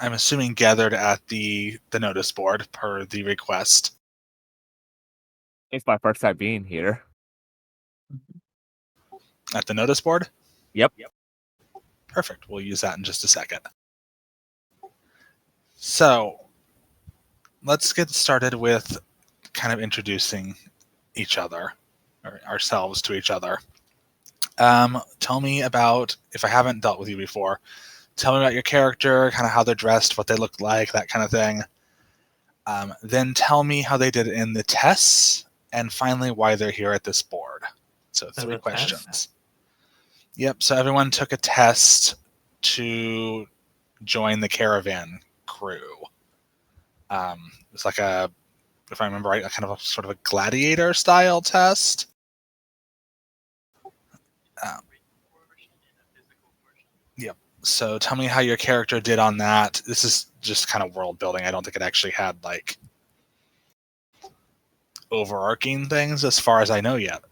I'm assuming gathered at the notice board per the request. It's my first time being here. At the notice board? Yep. Perfect. We'll use that in just a second. So let's get started with kind of introducing each other, or ourselves to each other. Tell me about, if I haven't dealt with you before, tell me about your character, kind of how they're dressed, what they look like, that kind of thing. Then tell me how they did in the tests, and finally why they're here at this board. So 3 questions. Test? Yep, so everyone took a test to join the caravan crew. It's like a, if I remember right, a kind of a sort of a gladiator style test. Yep. So tell me how your character did on that. This is just kind of world building. I don't think it actually had like overarching things as far as I know yet.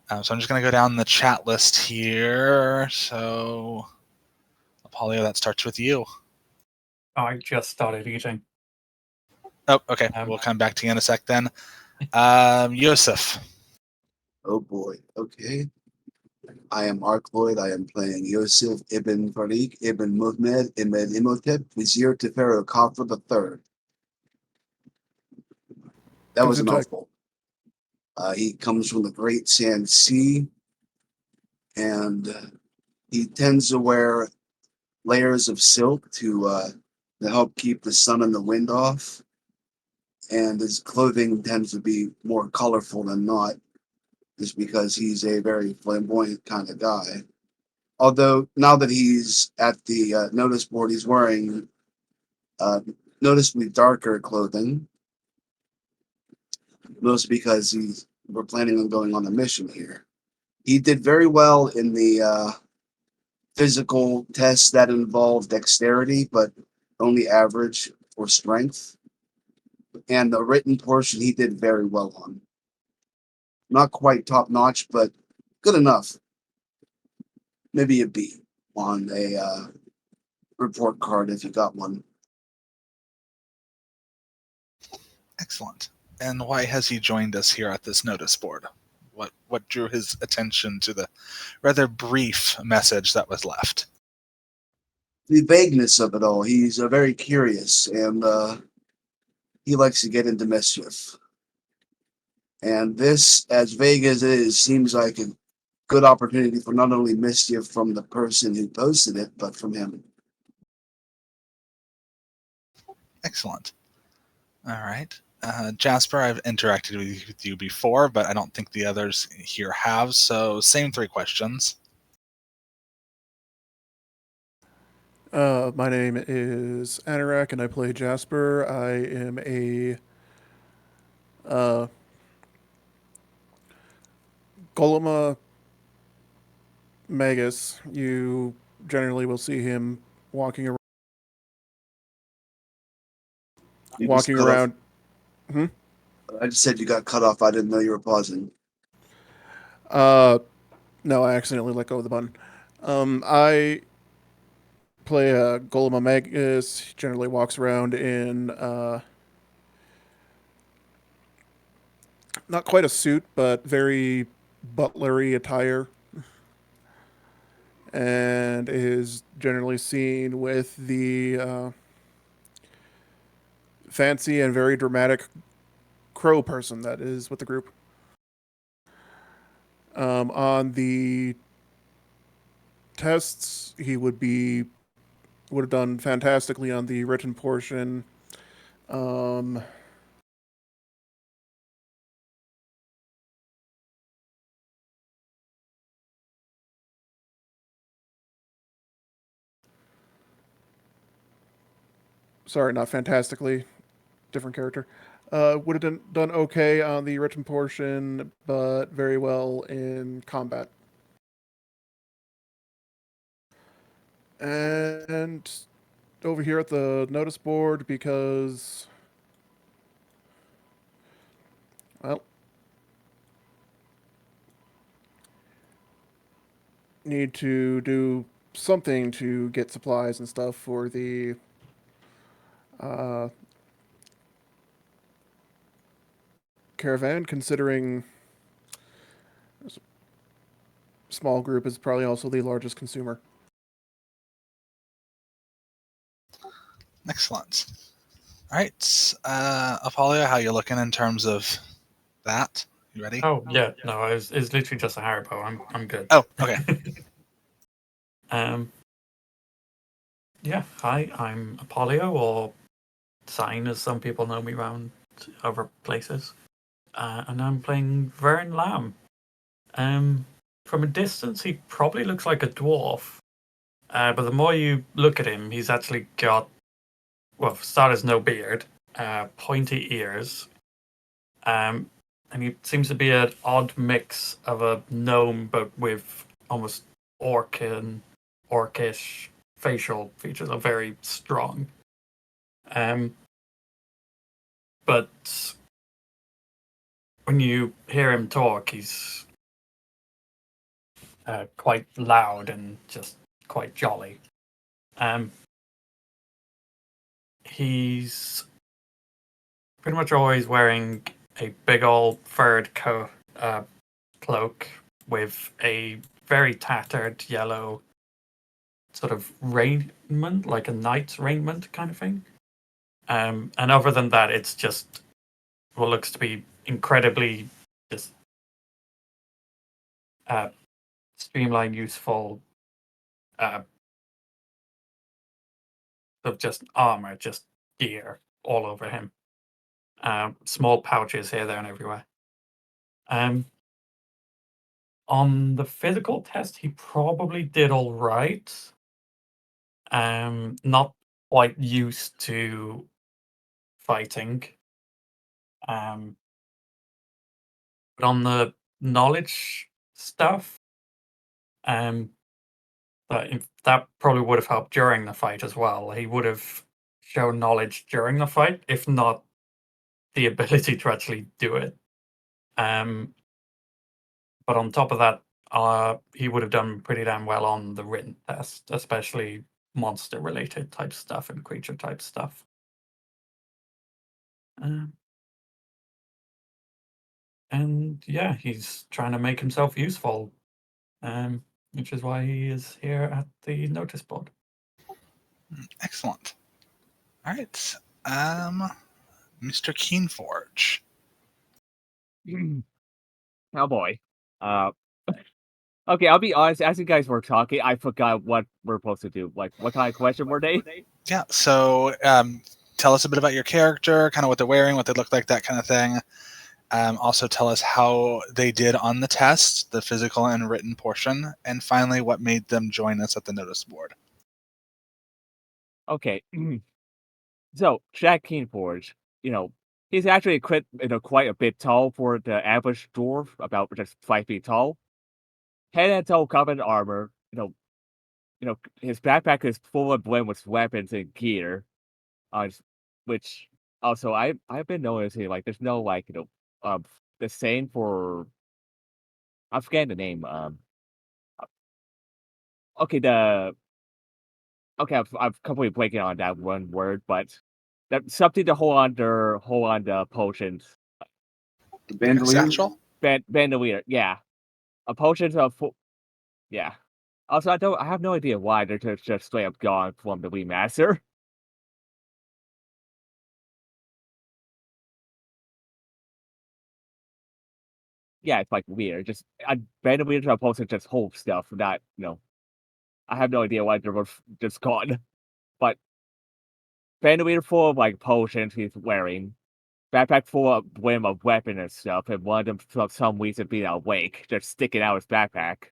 So I'm just going to go down the chat list here. So, Apollo, that starts with you. I just started eating. Oh, okay. We'll come back to you in a sec then. Yosef. Oh boy. Okay. I am Arkloyd. I am playing Yosef ibn Farik ibn Muhammad ibn Imhotep, Vizier to Pharaoh Khafra III. That was a mouthful. He comes from the Great Sand Sea, and he tends to wear layers of silk to help keep the sun and the wind off. And his clothing tends to be more colorful than not, just because he's a very flamboyant kind of guy. Although now that he's at the notice board, he's wearing noticeably darker clothing, mostly because we're planning on going on a mission here. He did very well in the physical tests that involved dexterity, but only average for strength. And the written portion he did very well on. Not quite top notch, but good enough. Maybe a B on a report card if you got one. Excellent. And why has he joined us here at this notice board? What drew his attention to the rather brief message that was left? The vagueness of it all. He's very curious, and he likes to get into mischief. And this, as vague as it is, seems like a good opportunity for not only mischief from the person who posted it, but from him. Excellent. All right. Jasper, I've interacted with you before, but I don't think the others here have, so same 3 questions. My name is Anorak, and I play Jasper. I am a Golema Magus. You generally will see him walking around. I just said you got cut off. I didn't know you were pausing. No, I accidentally let go of the button. I play a Golema Magus. He generally walks around in not quite a suit, but very butlery attire, and is generally seen with the fancy and very dramatic crow person that is with the group. On the tests, he would have done fantastically on the written portion. Sorry, not fantastically. Different character. Would have done okay on the written portion, but very well in combat. And over here at the notice board, because, well, need to do something to get supplies and stuff for the caravan, considering small group is probably also the largest consumer. Excellent. All right, Apollo, how you looking in terms of that? You ready? Oh yeah, no, it's literally just a Haribo. I'm good. Oh, okay. Yeah, hi, I'm Apollo, or Sign, as some people know me around other places, and I'm playing Vern Lamb. From a distance, he probably looks like a dwarf, but the more you look at him, he's actually got, well, for starters, no beard, pointy ears, and he seems to be an odd mix of a gnome, but with almost orcish facial features are very strong. But when you hear him talk, he's quite loud and just quite jolly. He's pretty much always wearing a big old furred cloak with a very tattered yellow sort of raiment, like a knight's raiment kind of thing. And other than that, it's just what looks to be incredibly just streamlined, useful, of just armor, just gear all over him. Small pouches here, there, and everywhere. On the physical test, he probably did all right. Not quite used to fighting. But on the knowledge stuff, that probably would have helped during the fight as well. He would have shown knowledge during the fight, if not the ability to actually do it. But on top of that, he would have done pretty damn well on the written test, especially monster-related type stuff and creature type stuff. And yeah, he's trying to make himself useful, which is why he is here at the notice board. Excellent. All right, Mr. Keenforge. Oh boy. Okay, I'll be honest. As you guys were talking, I forgot what we're supposed to do. Like, what kind of question were they? Yeah. So, tell us a bit about your character, kind of what they're wearing, what they look like, that kind of thing. Also, tell us how they did on the test, the physical and written portion, and finally, what made them join us at the notice board. Okay. So, Jack Keenforge, he's actually quite a bit tall for the average dwarf, about just 5 feet tall. Head and toe covered armor. His backpack is full of blend with weapons and gear. Which also I've been noticing, like, there's no, like, the same for, I forget the name. Okay, I'm completely blanking on that one word, but that something to hold on the potions. The Like a bandolier. satchel? Bandolier, yeah. A potions of yeah. Also, I have no idea why they're just straight up gone from the remaster. Yeah, it's, like, weird. Just bandolier to a potion just hold stuff, not, I have no idea why they were just gone. But bandolier full of, like, potions he's wearing. Backpack full of brim of weapon and stuff, and one of them for some reason being awake, just sticking out his backpack.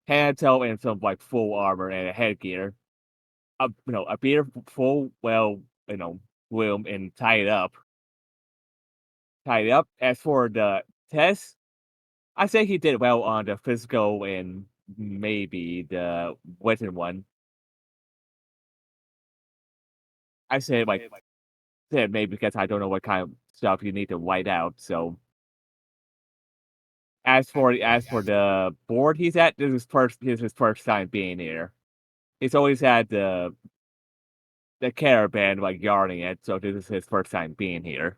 Hand-toe and some, like, full armor and a headgear. A beard full, well, room and tied up. As for the test, I say he did well on the physical and maybe the written one. I say, like, said maybe because I don't know what kind of stuff you need to write out. So as for the board he's at, this is his first time being here. he's always had the caravan like guarding it, so this is his first time being here.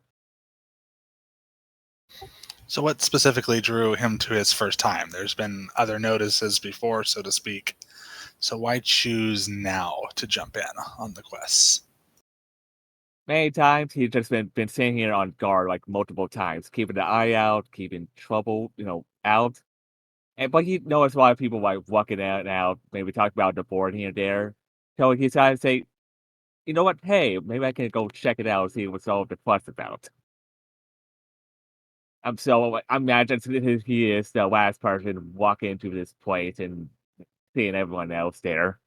So what specifically drew him to his first time? There's been other notices before, so to speak. So why choose now to jump in on the quests? Many times he's just been sitting here on guard like multiple times, keeping the eye out, keeping trouble, out. But he knows a lot of people like walking out and out, maybe talk about the board here and there. So he decided to say, you know what, hey, maybe I can go check it out and see what's all the fuss about. So I imagine he is the last person walking into this place and seeing everyone else there.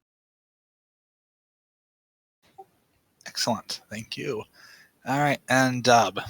Excellent. Thank you. All right, and Dub.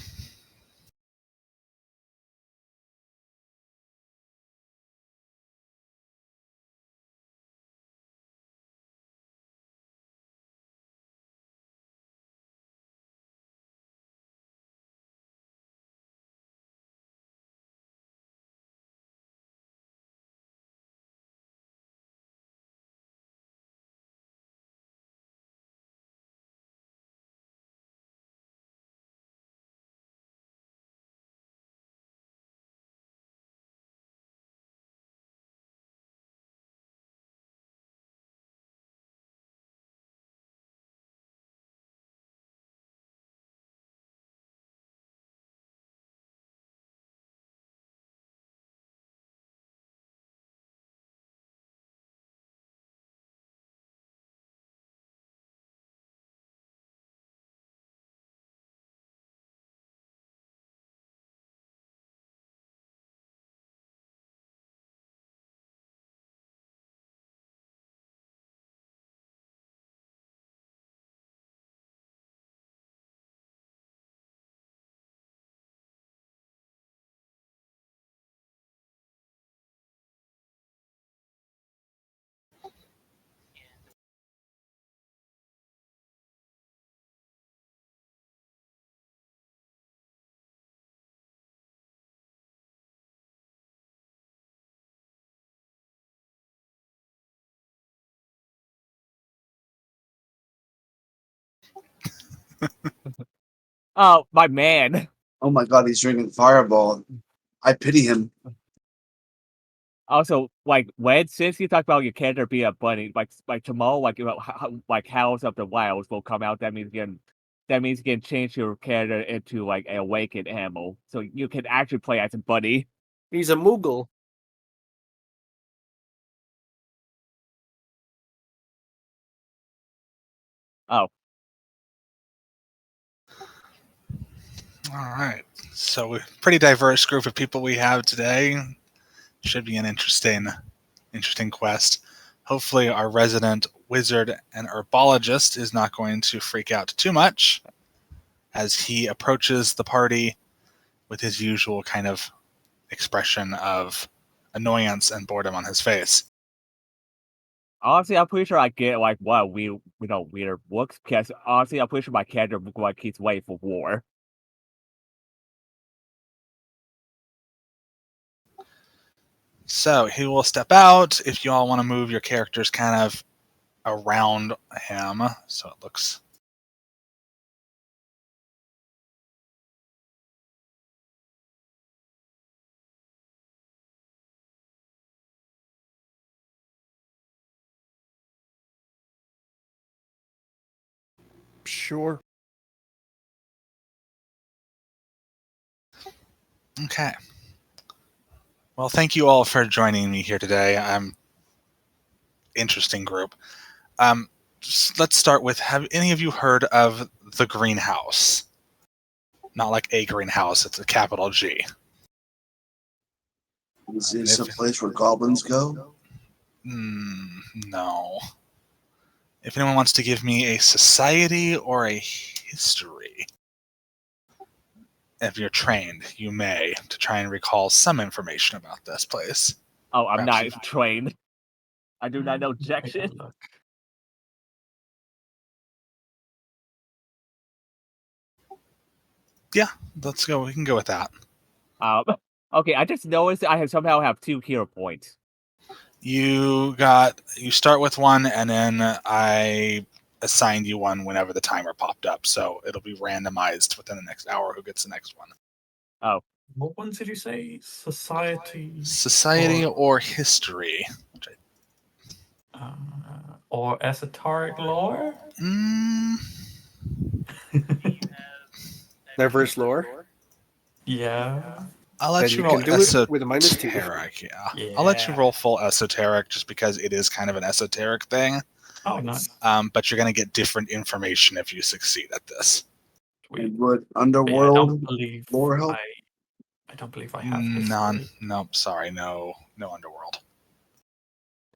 Oh, my man. Oh my god, he's drinking Fireball. I pity him. Also, like since you talk about your character being a bunny, like tomorrow, like House of the Wilds will come out. That means you can change your character into like a awakened animal, so you can actually play as a bunny. He's a Moogle. Oh, All right. So pretty diverse group of people we have today. Should be an interesting quest. Hopefully our resident wizard and herbologist is not going to freak out too much as he approaches the party with his usual kind of expression of annoyance and boredom on his face. honestly, I'm pretty sure I get like what weird looks. Because honestly, I'm pretty sure my character looks like he's waiting for war. So he will step out if you all want to move your characters kind of around him. So it looks... Sure. Okay. Well, thank you all for joining me here today. Interesting group. Let's start with, have any of you heard of the greenhouse? Not like a greenhouse, it's a capital G. Is this a place where goblins go? No. If anyone wants to give me a society or a history, if you're trained, you may, to try and recall some information about this place. Oh, I'm Perhaps not trained. I do not know jack Take a shit. look. Yeah, let's go. We can go with that. Okay, I just noticed I somehow have 2 hero points. You start with one, and then I assigned you one whenever the timer popped up. So it'll be randomized within the next hour who gets the next one. Oh, What ones did you say? Society or history? Or esoteric lore? Diverse lore. Yeah. I'll let Then you you roll can do it with a -2. esoteric. Yeah. I'll let you roll full esoteric just because it is kind of an esoteric thing. Oh, nice. But you're going to get different information if you succeed at this. And would But yeah, I underworld don't believe lore help? I don't believe I have history. Nope. Sorry, no underworld.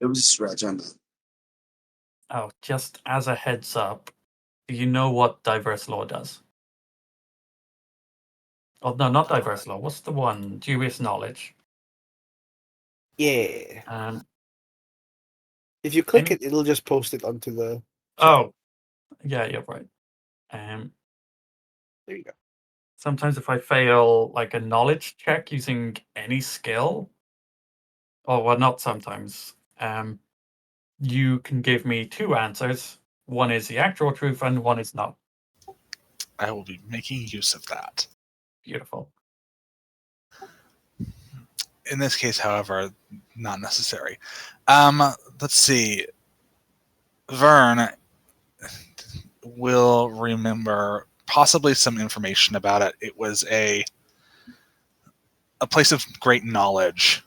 It was a stretch. I know. Oh, just as a heads up, do you know what diverse law does? Oh no, not diverse law. What's the one? Dubious knowledge. Yeah. Um. If you click Any- it, it'll just post it onto the. Oh, yeah, you're right. Um. There you go. Sometimes if I fail like a knowledge check using any skill, or well, not sometimes. You can give me two answers. One is the actual truth, and one is not. I will be making use of that. Beautiful. In this case, however, not necessary. Let's see. Vern will remember possibly some information about it. It was a place of great knowledge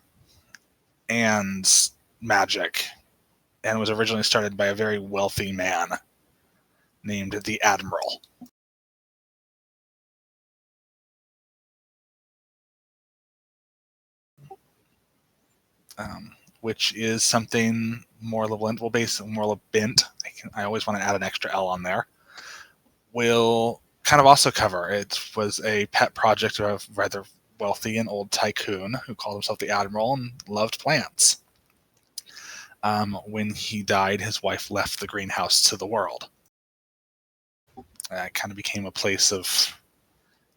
and magic, and was originally started by a very wealthy man named the Admiral. Which is something more bent. I always want to add an extra L on there. Will kind of also cover. It was a pet project of a rather wealthy and old tycoon who called himself the Admiral and loved plants. When he died, his wife left the greenhouse to the world. It kind of became a place of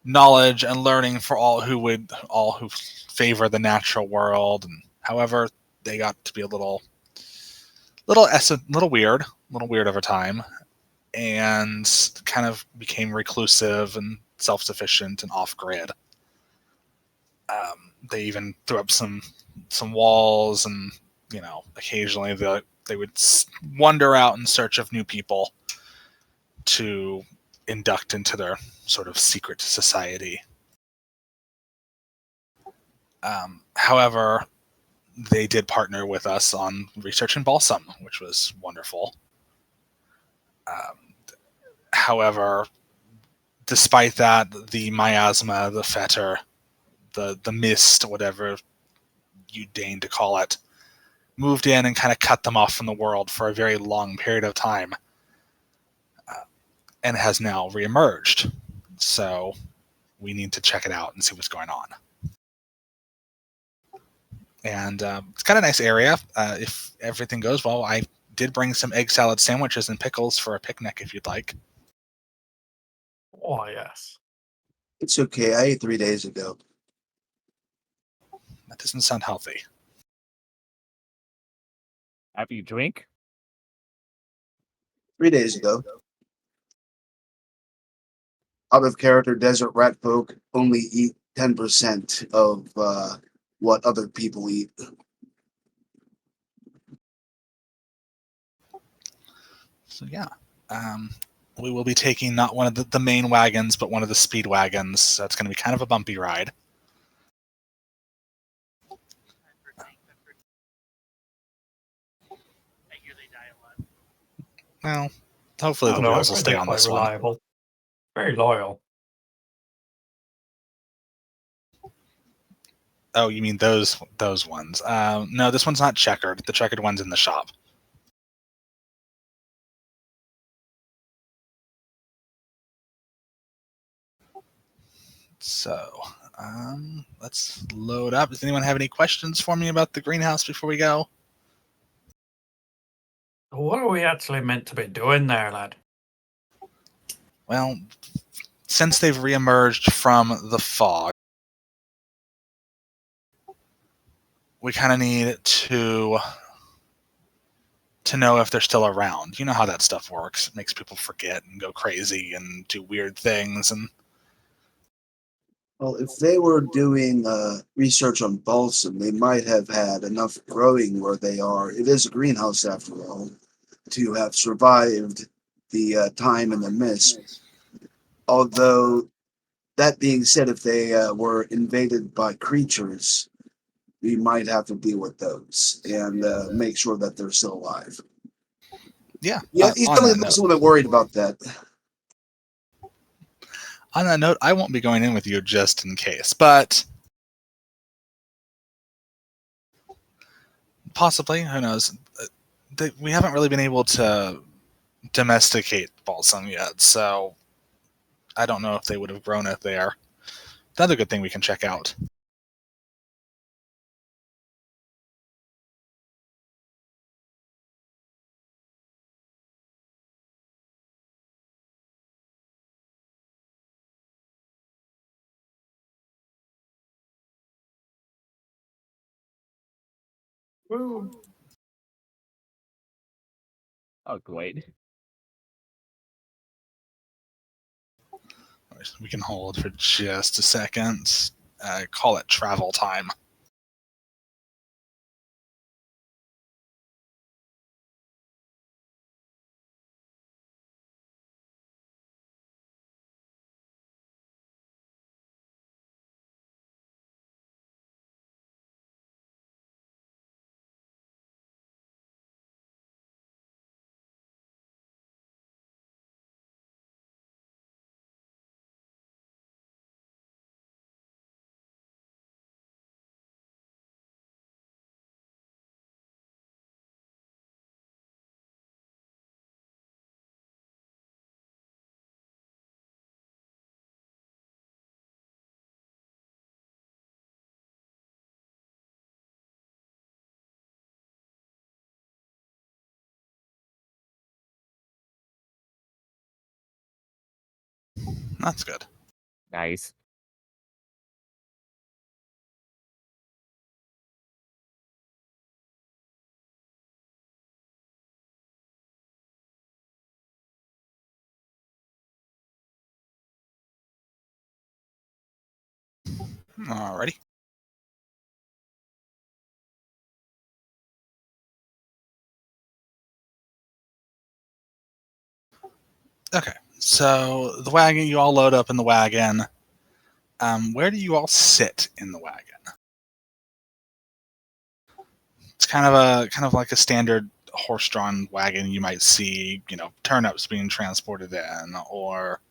knowledge and learning for all who favor the natural world. And however, they got to be a little weird over time, and kind of became reclusive and self-sufficient and off-grid. They even threw up some walls, and occasionally they would wander out in search of new people to induct into their sort of secret society. However, they did partner with us on research in balsam, which was wonderful. However, despite that, the miasma, the fetor, the mist, whatever you deign to call it, moved in and kind of cut them off from the world for a very long period of time, and has now reemerged. So we need to check it out and see what's going on. And it's got a nice area. If everything goes well, I did bring some egg salad sandwiches and pickles for a picnic if you'd like. Oh yes. It's okay. I ate 3 days ago. That doesn't sound healthy. after you drink? 3 days ago. Out of character, desert rat folk only eat 10% of what other people eat. So yeah, we will be taking not one of the main wagons, but one of the speed wagons. So it's going to be kind of a bumpy ride. Well, hopefully the wheels will stay on this one. Reliable. Very loyal. Oh, you mean those ones? No, this one's not checkered. The checkered one's in the shop. So, let's load up. Does anyone have any questions for me about the greenhouse before we go? What are we actually meant to be doing there, lad? Well, since they've reemerged from the fog, we kind of need to to know if they're still around. You know how that stuff works. It makes people forget and go crazy and do weird things. And Well, if they were doing research on balsam, they might have had enough growing where they are. It is a greenhouse, after all, to have survived the time and the mist. Although, that being said, if they were invaded by creatures, we might have to deal with those and make sure that they're still alive. yeah, Yeah, he's on definitely that looks a note, little bit worried about that. I won't be going in with you just in case, but possibly, who knows? We haven't really been able to domesticate balsam yet, so I don't know if they would have grown it there. Another good thing we can check out. Woo. Oh, great. We can hold for just a second. Call it travel time. That's good. Nice. Alrighty. Okay, so the wagon, you all load up in the wagon. Where do you all sit in the wagon? It's kind of like a standard horse-drawn wagon you might see, turnips being transported in, or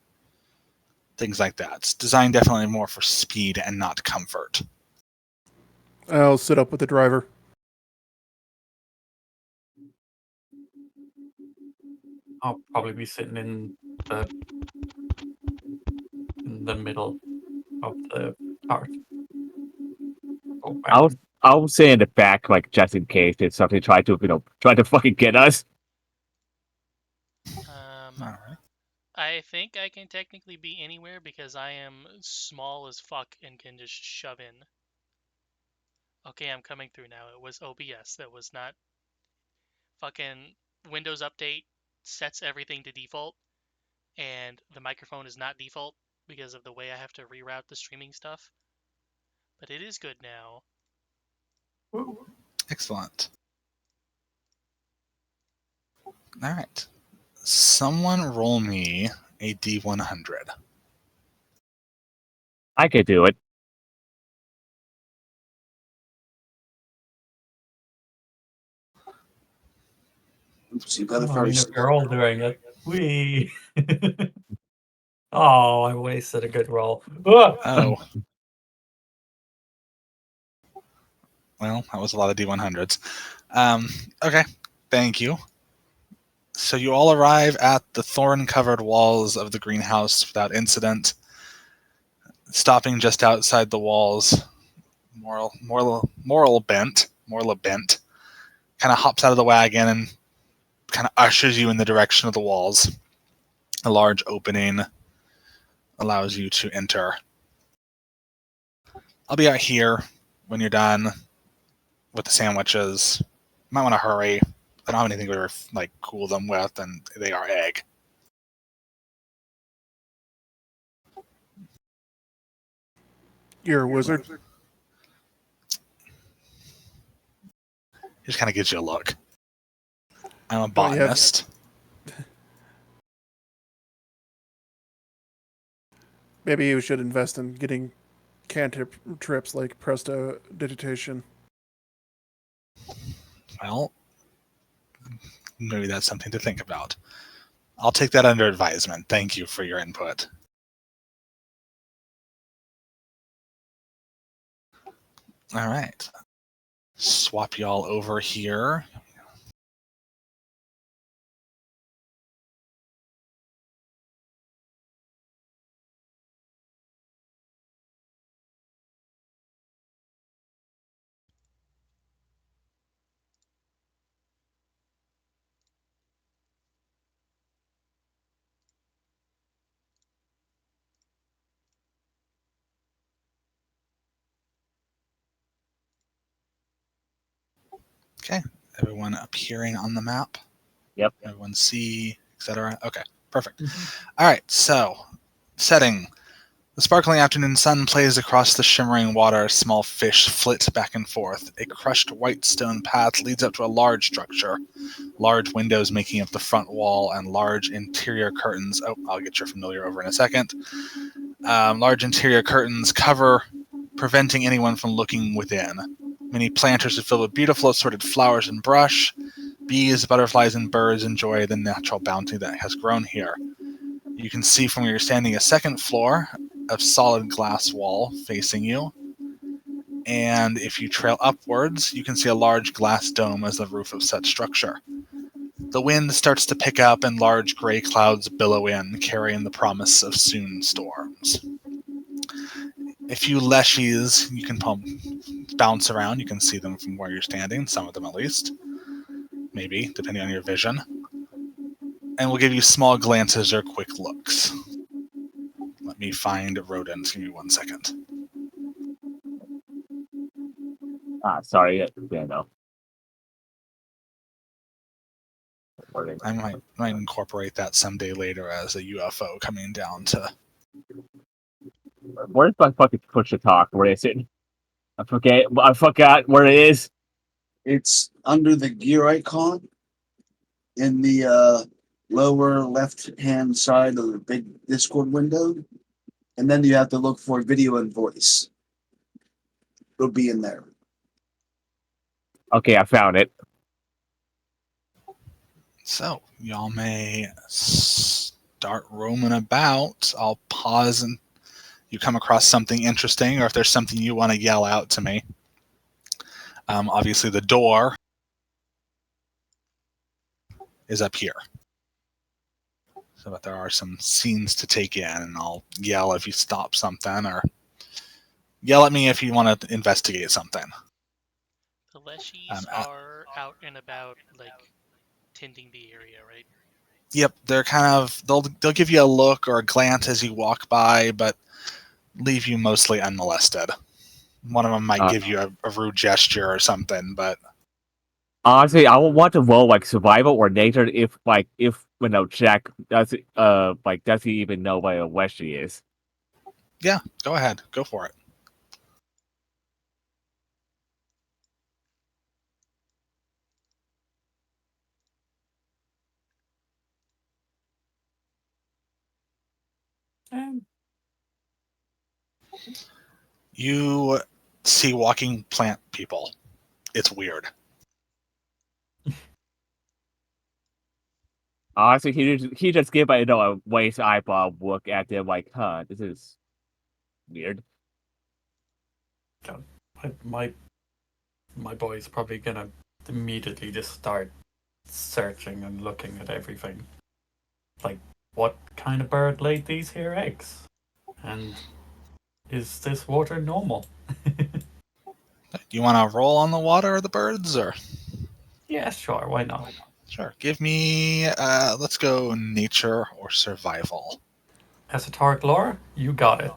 things like that. It's designed definitely more for speed and not comfort. I'll sit up with the driver. I'll probably be sitting in the middle of the cart. Oh, I'll stay in the back, like just in case if something try to fucking get us. Alright. I think I can technically be anywhere because I am small as fuck and can just shove in. Okay, I'm coming through now. It was OBS. That was not fucking Windows Update sets everything to default, and the microphone is not default because of the way I have to reroute the streaming stuff. But it is good now. Excellent. Alright. Someone roll me a D100. I could do it. Oops, you got it I mean, first. if you're all doing it, we. Oh, I wasted a good roll. Ah! Oh. Well, that was a lot of D100s. Okay, thank you. So you all arrive at the thorn-covered walls of the greenhouse without incident, stopping just outside the walls. Morla Bent kind of hops out of the wagon and kind of ushers you in the direction of the walls. A large opening allows you to enter. I'll be out here when you're done with the sandwiches. Might want to hurry. I don't have anything to like cool them with, and they are egg. You're a wizard. He just kind of gives you a look. I'm a Don't you have- botanist. Maybe you should invest in getting cantrips like prestidigitation. Well, maybe that's something to think about. I'll take that under advisement. Thank you for your input. All right. Swap y'all over here. Okay. Everyone appearing on the map? Yep. Everyone see, etc. Okay, perfect. All right, so setting. The sparkling afternoon sun plays across the shimmering water. Small fish flit back and forth. A crushed white stone path leads up to a large structure. Large windows making up the front wall and large interior curtains. Oh, I'll get your familiar over in a second. Large interior curtains cover, preventing anyone from looking within. Many planters are filled with beautiful assorted flowers and brush. Bees, butterflies, and birds enjoy the natural bounty that has grown here. You can see from where you're standing a second floor of solid glass wall facing you. And if you trail upwards, you can see a large glass dome as the roof of such structure. The wind starts to pick up and large gray clouds billow in, carrying the promise of soon storms. A few leshies you can bounce around. You can see them from where you're standing, some of them at least. Maybe, depending on your vision. And we'll give you small glances or quick looks. Let me find rodents. Give me 1 second. Sorry. Yeah, no. I might incorporate that someday later as a UFO coming down to... Where's my fucking push to talk? Where is it? I forgot where it is. It's under the gear icon in the lower left-hand side of the big Discord window. And then you have to look for video and voice. It'll be in there. Okay, I found it. So, y'all may start roaming about. I'll pause and you come across something interesting, or if there's something you want to yell out to me. Obviously, the door is up here. So, but there are some scenes to take in, and I'll yell if you stop something, or yell at me if you want to investigate something. The leshies are out and about, like, tending the area, right? Yep, they're kind of they'll give you a look or a glance as you walk by, but leave you mostly unmolested. One of them might give you a rude gesture or something, but Honestly, I would want to roll like survival or nature if Jack does does he even know what a Wesley is? yeah, go ahead, go for it. You see walking plant people. It's weird. Honestly, he just gave a waste eyeball look at them like, huh, this is weird. My boy's probably gonna immediately just start searching and looking at everything. Like, what kind of bird laid these here eggs? And is this water normal? Do you want to roll on the water or the birds, or? Yeah, sure, why not? Sure. Give me, let's go nature or survival. Esoteric lore? You got it.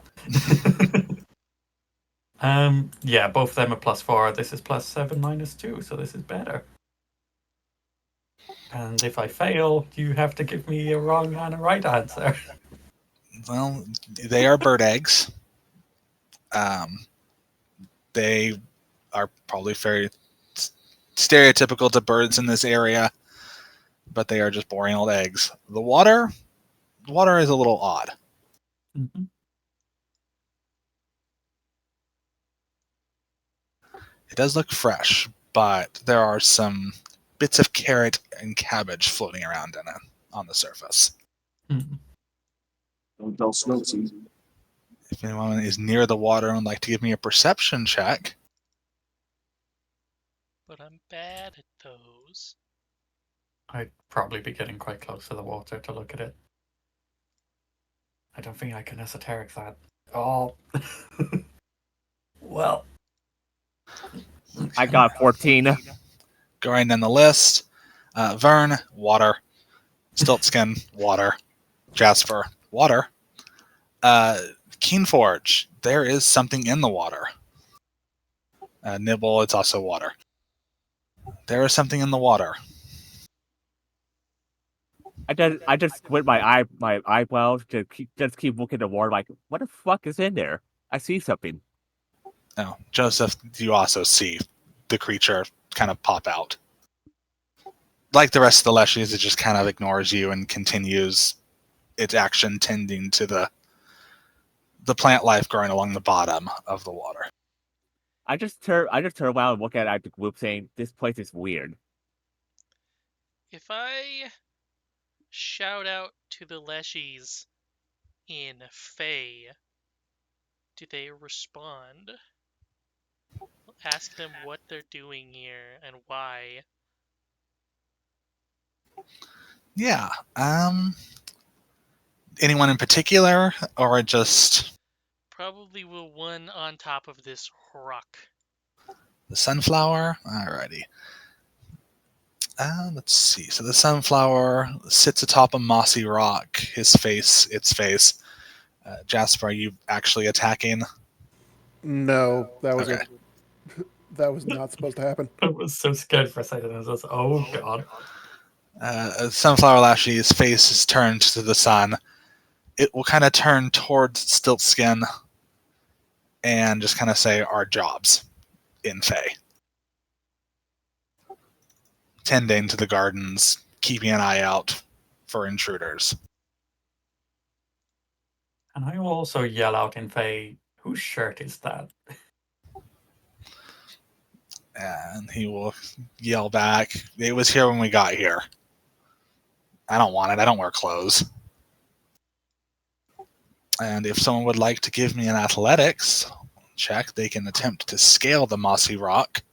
Yeah, both of them are +4. This is +7 -2, so this is better. And if I fail, you have to give me a wrong and a right answer. Well, they are bird eggs. They are probably very stereotypical to birds in this area, but they are just boring old eggs. The water is a little odd. Mm-hmm. It does look fresh, but there are some bits of carrot and cabbage floating around in it on the surface. Mm-hmm. Don't tell Snooksy. If anyone is near the water and would like to give me a perception check, But I'm bad at those. I'd probably be getting quite close to the water to look at it. I don't think I can esoteric that. Oh. Well. I got 14. going down the list, Vern, water. Stiltskin, water. Jasper, water. Keenforge, there is something in the water. Nibble, it's also water. There is something in the water. I just squint my eyebrows to keep looking at the water like, what the fuck is in there? I see something. No, Joseph, you also see the creature kind of pop out. Like the rest of the Leshies, it just kind of ignores you and continues its action tending to the plant life growing along the bottom of the water. I just turn around and look at the group saying, this place is weird. If I shout out to the Leshies in Fey, do they respond? Ask them what they're doing here and why. Yeah. Anyone in particular, or just Probably will one on top of this rock. the sunflower? Alrighty. Let's see. So the sunflower sits atop a mossy rock. Its face. Jasper, are you actually attacking? No, that was Okay. that was not supposed to happen. I was so scared for a second. I was just, oh god. Sunflower Lashley's face is turned to the sun. It will kind of turn towards Stiltskin and just kind of say, our jobs in Fae. Tending to the gardens, keeping an eye out for intruders. And I will also yell out in Faye, whose shirt is that? And he will yell back, it was here when we got here. I don't want it. I don't wear clothes. And if someone would like to give me an athletics check, they can attempt to scale the mossy rock.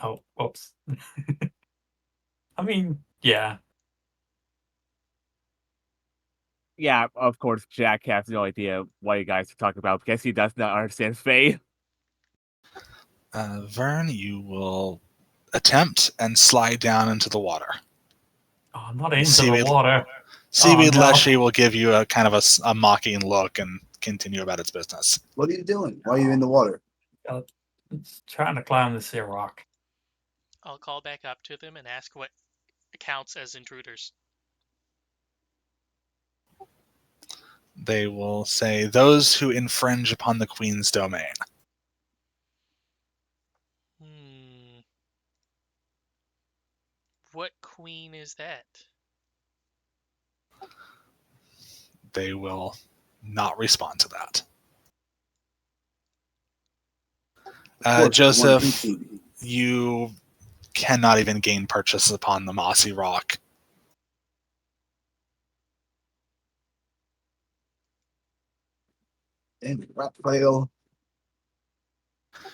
Oh, whoops. I mean, yeah. Yeah, of course, Jack has no idea what you guys are talking about because he does not understand Faye. Vern, you will attempt and slide down into the water. Oh, not into Seaweed- the water. Seaweed no. Leshy will give you a kind of a mocking look and continue about its business. What are you doing? Why are you in the water? It's trying to climb this here rock. I'll call back up to them and ask what counts as intruders. They will say, those who infringe upon the Queen's domain. What queen is that? They will not respond to that. Of course, Joseph, I want you cannot even gain purchase upon the mossy rock. and Raphael.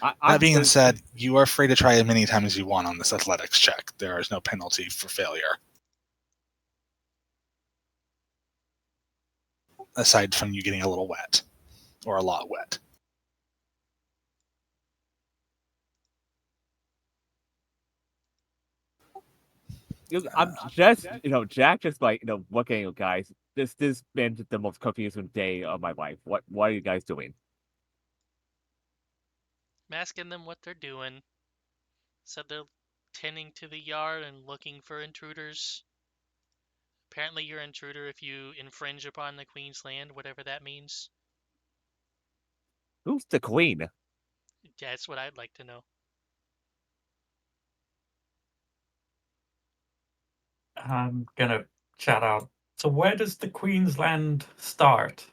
That being said, you are free to try as many times as you want on this athletics check. There is no penalty for failure. Aside from you getting a little wet. Or a lot wet. I'm just, Jack just like, looking at you guys. This has been the most confusing day of my life. What are you guys doing? I'm asking them what they're doing. Said they're tending to the yard and looking for intruders. Apparently you're an intruder if you infringe upon the Queen's land, whatever that means. Who's the queen? That's what I'd like to know. I'm gonna chat out. So where does the Queen's Land start?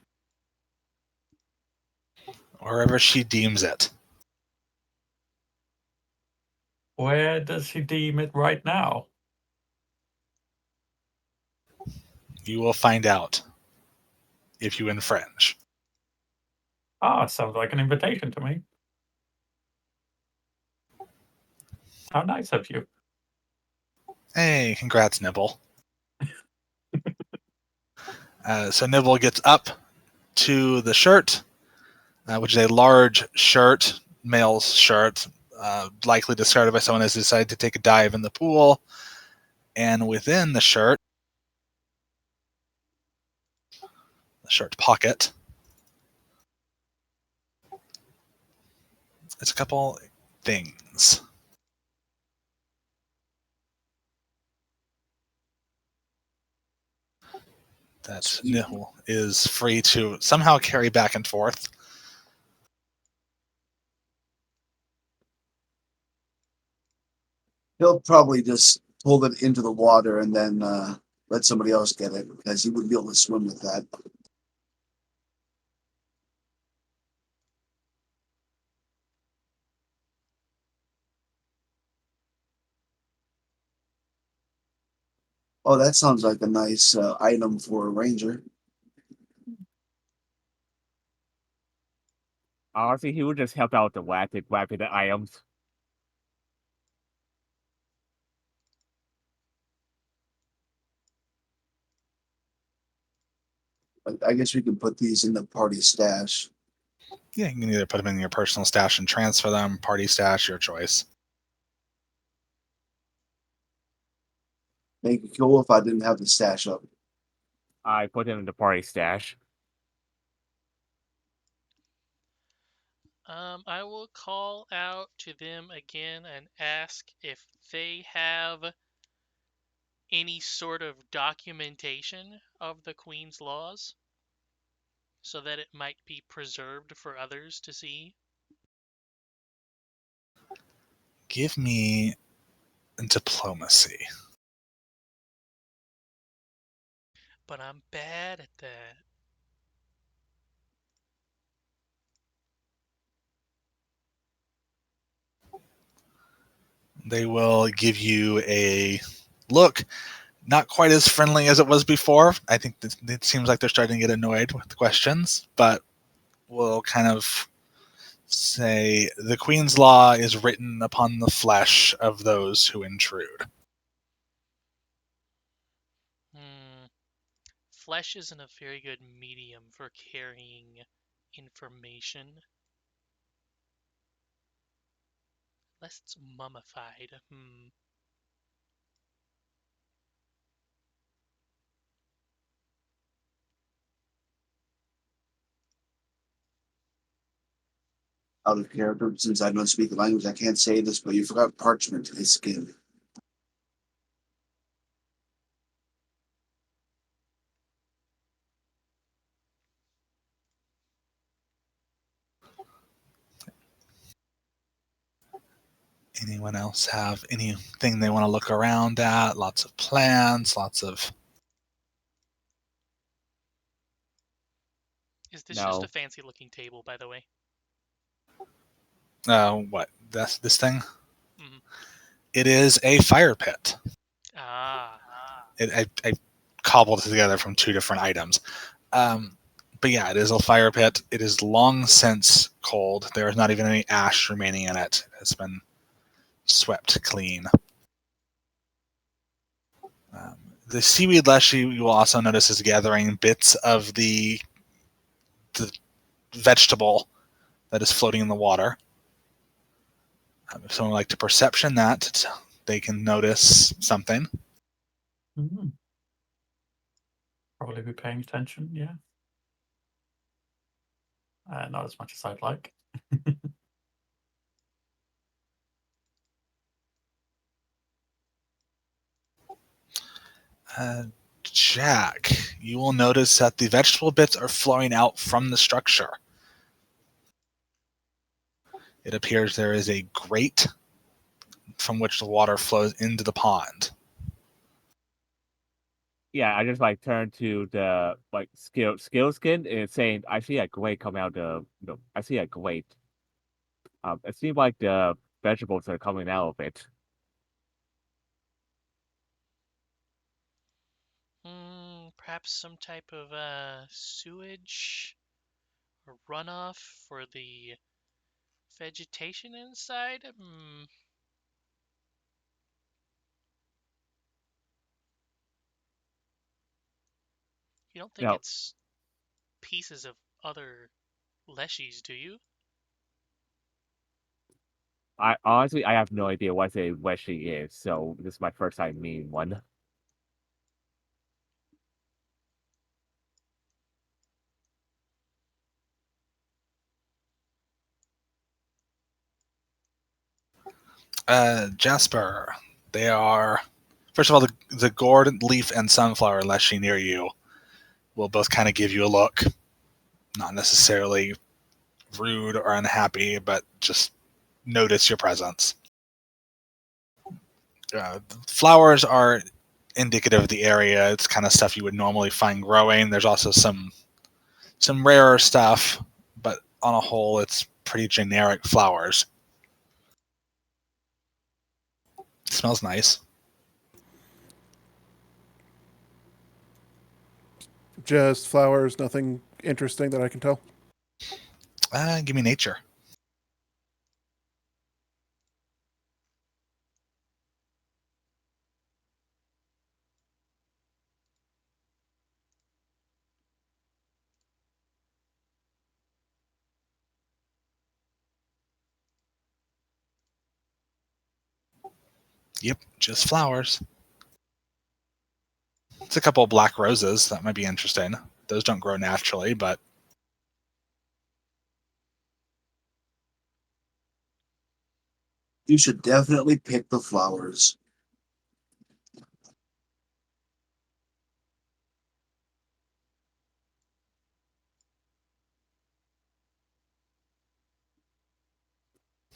Wherever she deems it. Where does she deem it right now? You will find out if you infringe. Ah, sounds like an invitation to me. How nice of you. Hey, congrats, Nibble. So Nibble gets up to the shirt, which is a large shirt, male's shirt, likely discarded by someone who has decided to take a dive in the pool. And within the shirt pocket, it's a couple things. That Nibble is free to somehow carry back and forth. He'll probably just pull it into the water and then let somebody else get it because he wouldn't be able to swim with that. Oh, that sounds like a nice item for a ranger. Honestly, he would just help out the weapon items. I guess we can put these in the party stash. Yeah, you can either put them in your personal stash and transfer them, party stash, your choice. Make it cool if I didn't have the stash up. I put him in the party stash. I will call out to them again and ask if they have any sort of documentation of the Queen's laws so that it might be preserved for others to see. Give me diplomacy. But I'm bad at that. They will give you a look, not quite as friendly as it was before. I think it seems like they're starting to get annoyed with the questions, but will kind of say the Queen's law is written upon the flesh of those who intrude. Flesh isn't a very good medium for carrying information. Unless it's mummified. Out of character, since I don't speak the language, I can't say this, but you forgot parchment to his skin. Anyone else have anything they want to look around at? Lots of plants, lots of... Is this just No. a fancy looking table, by the way? What? This thing? Mhm. It is a fire pit. Ah. I cobbled it together from two different items. But yeah, it is a fire pit. It is long since cold. There is not even any ash remaining in it. It has been swept clean. The seaweed lush you will also notice is gathering bits of the vegetable that is floating in the water. If someone would like to perception that, they can notice something. Probably be paying attention, yeah. Not as much as I'd like. Jack, you will notice that the vegetable bits are flowing out from the structure. It appears there is a grate from which the water flows into the pond. Yeah, I just like turn to the like skill skin and saying, I see a grate coming out the I see a grate. It seems like the vegetables are coming out of it. Perhaps some type of sewage or runoff for the vegetation inside? You don't think No, it's pieces of other leshies, do you? I honestly I have no idea what a wedgie is, so this is my first time meeting one. Jasper, they are. First of all, the gourd, leaf, and sunflower leshy near you will both kind of give you a look. Not necessarily rude or unhappy, but just notice your presence. Flowers are indicative of the area. It's kind of stuff you would normally find growing. There's also some rarer stuff, but on a whole, it's pretty generic flowers. It smells nice. Just flowers, nothing interesting that I can tell. Give me nature. Yep, just flowers. It's a couple of black roses. That might be interesting. Those don't grow naturally, but You should definitely pick the flowers.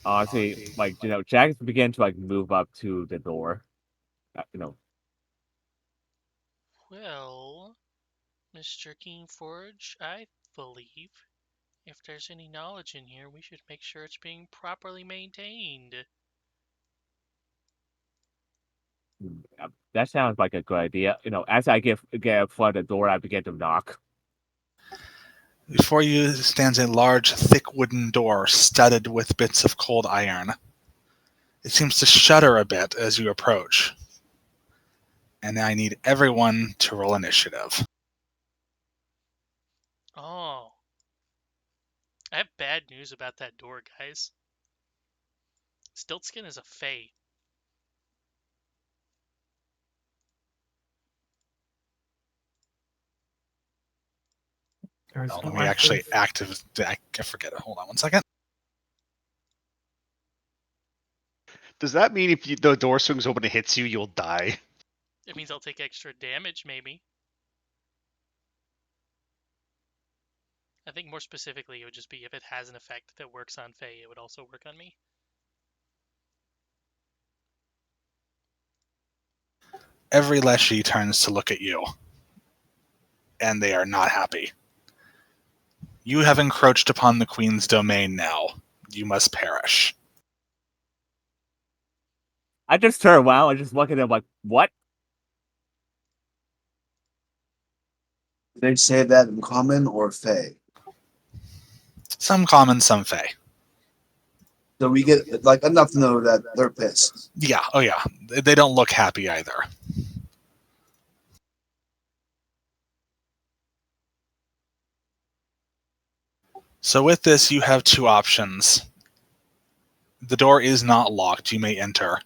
Honestly, like Jack began to like move up to the door. You know, Well, Mr. Keenforge, I believe if there's any knowledge in here, we should make sure it's being properly maintained. that sounds like a good idea. As I get in front of the door, I begin to knock. before you stands a large, thick wooden door studded with bits of cold iron. It seems to shudder a bit as you approach. And I need everyone to roll initiative. Oh, I have bad news about that door, guys. Stiltskin is a fae. There's Oh, no let me actually active. I forget it. Hold on one second. Does that mean if the door swings open and hits you, you'll die? It means I'll take extra damage, maybe. I think more specifically, it would just be if it has an effect that works on fae, it would also work on me. Every Leshy turns to look at you, and they are not happy. You have encroached upon the Queen's domain now. You must perish. I just turn around and just look at them like, what? They say that in common or fey. Some common, some fae. So we get like enough to know that they're pissed. Yeah, oh yeah. They don't look happy either. So with this, you have two options. The door is not locked. You may enter.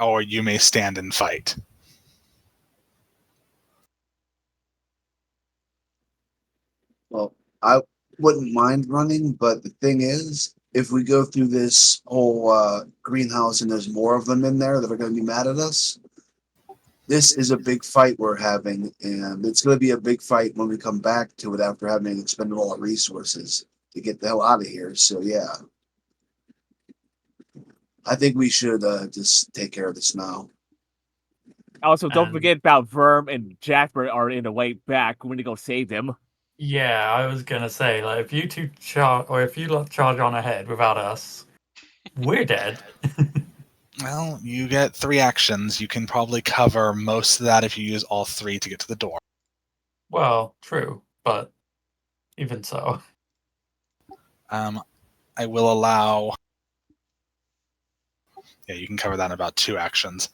Or you may stand and fight. Well, I wouldn't mind running, but the thing is, if we go through this whole greenhouse and there's more of them in there that are going to be mad at us, this is a big fight we're having, and it's going to be a big fight when we come back to it after having expended all our resources to get the hell out of here. So yeah, I think we should just take care of this now. Also, don't And- forget about Verm and Jasper are in the way back. We're gonna go save them. Yeah, I was gonna say, like, if you two charge, or if you charge on ahead without us, we're dead. Well, you get 3 actions. You can probably cover most of that if you use all 3 to get to the door. Well, true, but even so. I will allow. Yeah, you can cover that in about 2 actions.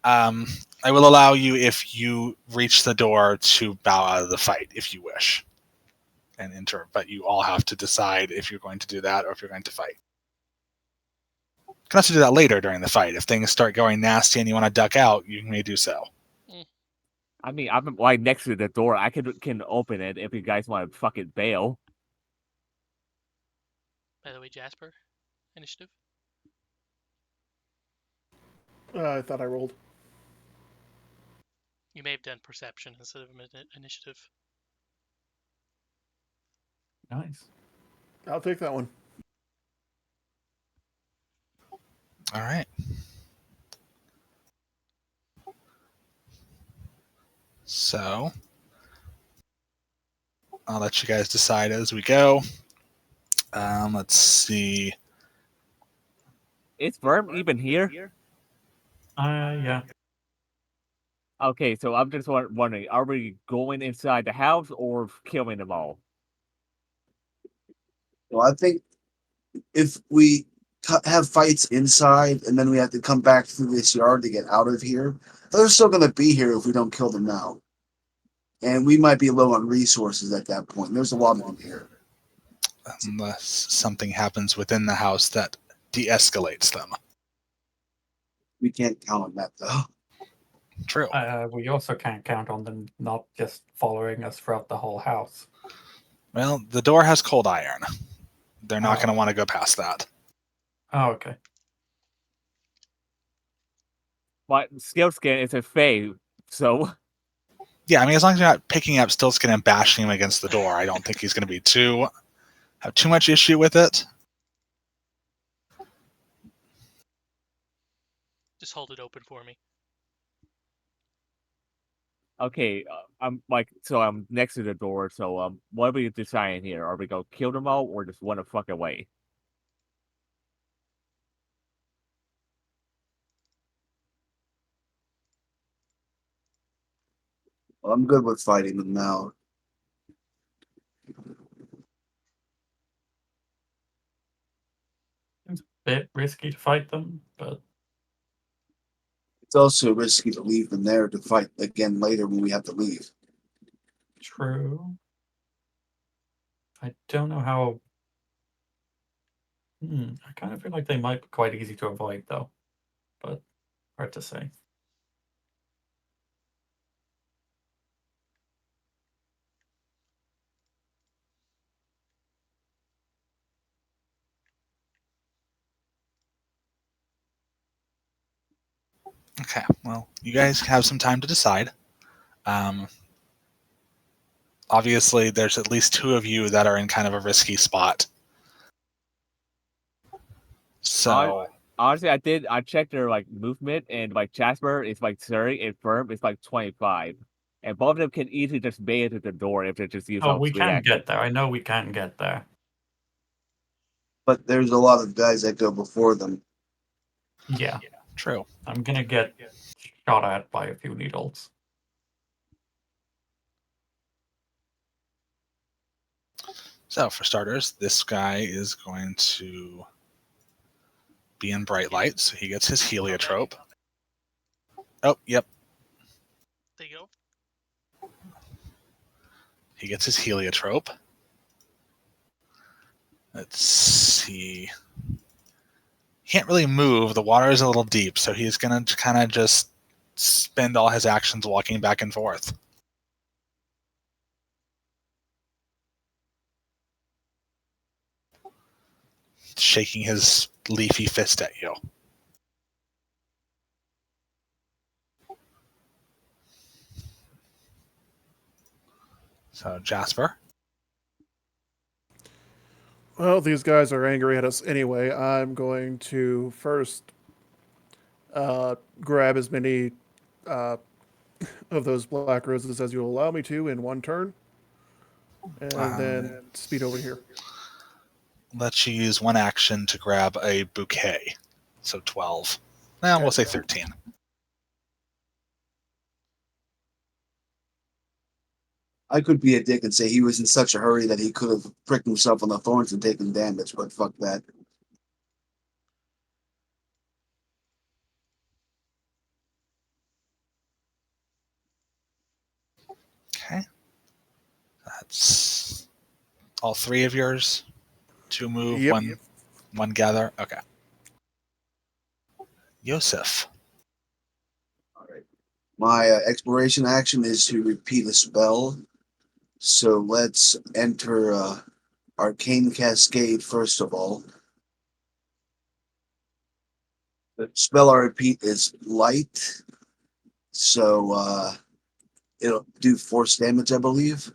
I will allow you, if you reach the door, to bow out of the fight if you wish and enter. But you all have to decide if you're going to do that or if you're going to fight. You can also do that later during the fight. If things start going nasty and you want to duck out, you may do so. I mean, I'm right next to the door. I can open it if you guys want to fucking bail. By the way, Jasper, initiative. I thought I rolled. You may have done perception instead of initiative. Nice. I'll take that one. All right. So I'll let you guys decide as we go. Let's see. Is Verm even here? Yeah. Okay, so I'm just wondering, are we going inside the house or killing them all? Well, I think if we have fights inside and then we have to come back through this yard to get out of here, they're still going to be here if we don't kill them now. And we might be low on resources at that point. There's a lot of them here. Unless something happens within the house that de-escalates them. We can't count on that, though. True. We also can't count on them not just following us throughout the whole house. Well, the door has cold iron. They're not Oh. going to want to go past that. Oh, okay. But Skillskin is a fae, so Yeah, I mean, as long as you're not picking up Stillskin and bashing him against the door, I don't think he's going to be have too much issue with it. Just hold it open for me. okay. I'm next to the door. So what are we deciding here? Are we gonna kill them all or just want to fuck away? Well, I'm good with fighting them now. It's a bit risky to fight them, but It's also risky to leave them there to fight again later when we have to leave. true. I don't know how. I kind of feel like they might be quite easy to avoid, though. But hard to say. Okay, well, you guys have some time to decide. Obviously, there's at least 2 of you that are in kind of a risky spot. So, Honestly, I checked their like movement, and like Jasper is like 30 and Firm is like 25. And both of them can easily just bail to the door if they just use Oh, all we 3 can actions. get there. I know we can get there. But there's a lot of guys that go before them. Yeah. true. I'm gonna get shot at by a few needles. So, for starters, this guy is going to be in bright light, so he gets his heliotrope. Oh, yep. There you go. He gets his heliotrope. Let's see. He can't really move. The water is a little deep, so he's going to kind of just spend all his actions walking back and forth. shaking his leafy fist at you. So, Jasper. Well, these guys are angry at us anyway. I'm going to first grab as many of those black roses as you'll allow me to in one turn, and then speed over here. Let you use one action to grab a bouquet. So 12. Now we'll say 13. I could be a dick and say he was in such a hurry that he could have pricked himself on the thorns and taken damage, but fuck that. Okay. That's all three of yours. 2 move, Yep. one gather. Okay. Yosef. All right. My exploration action is to repeat a spell. So let's enter Arcane Cascade first of all. The spell I repeat is light. So it'll do force damage, I believe.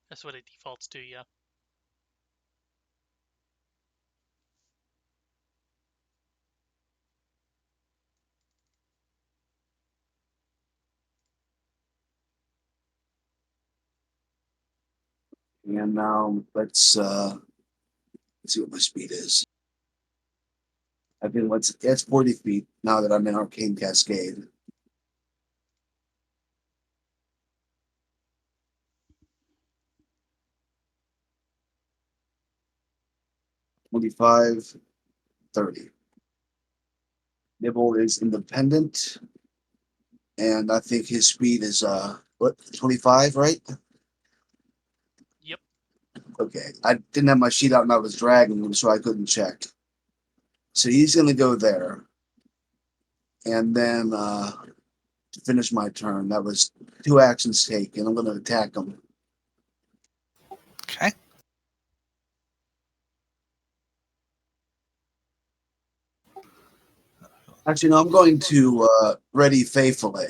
That's what it defaults to, yeah. And now let's see what my speed is. I've been it's 40 feet now that I'm in Arcane Cascade. $25, $30. Nibble is independent, and I think his speed is 25, right? Yep. Okay, I didn't have my sheet out and I was dragging him, so I couldn't check. So he's gonna go there, and then to finish my turn, that was 2 actions taken. I'm gonna attack him. Okay. Actually, no, I'm going to ready faithfully.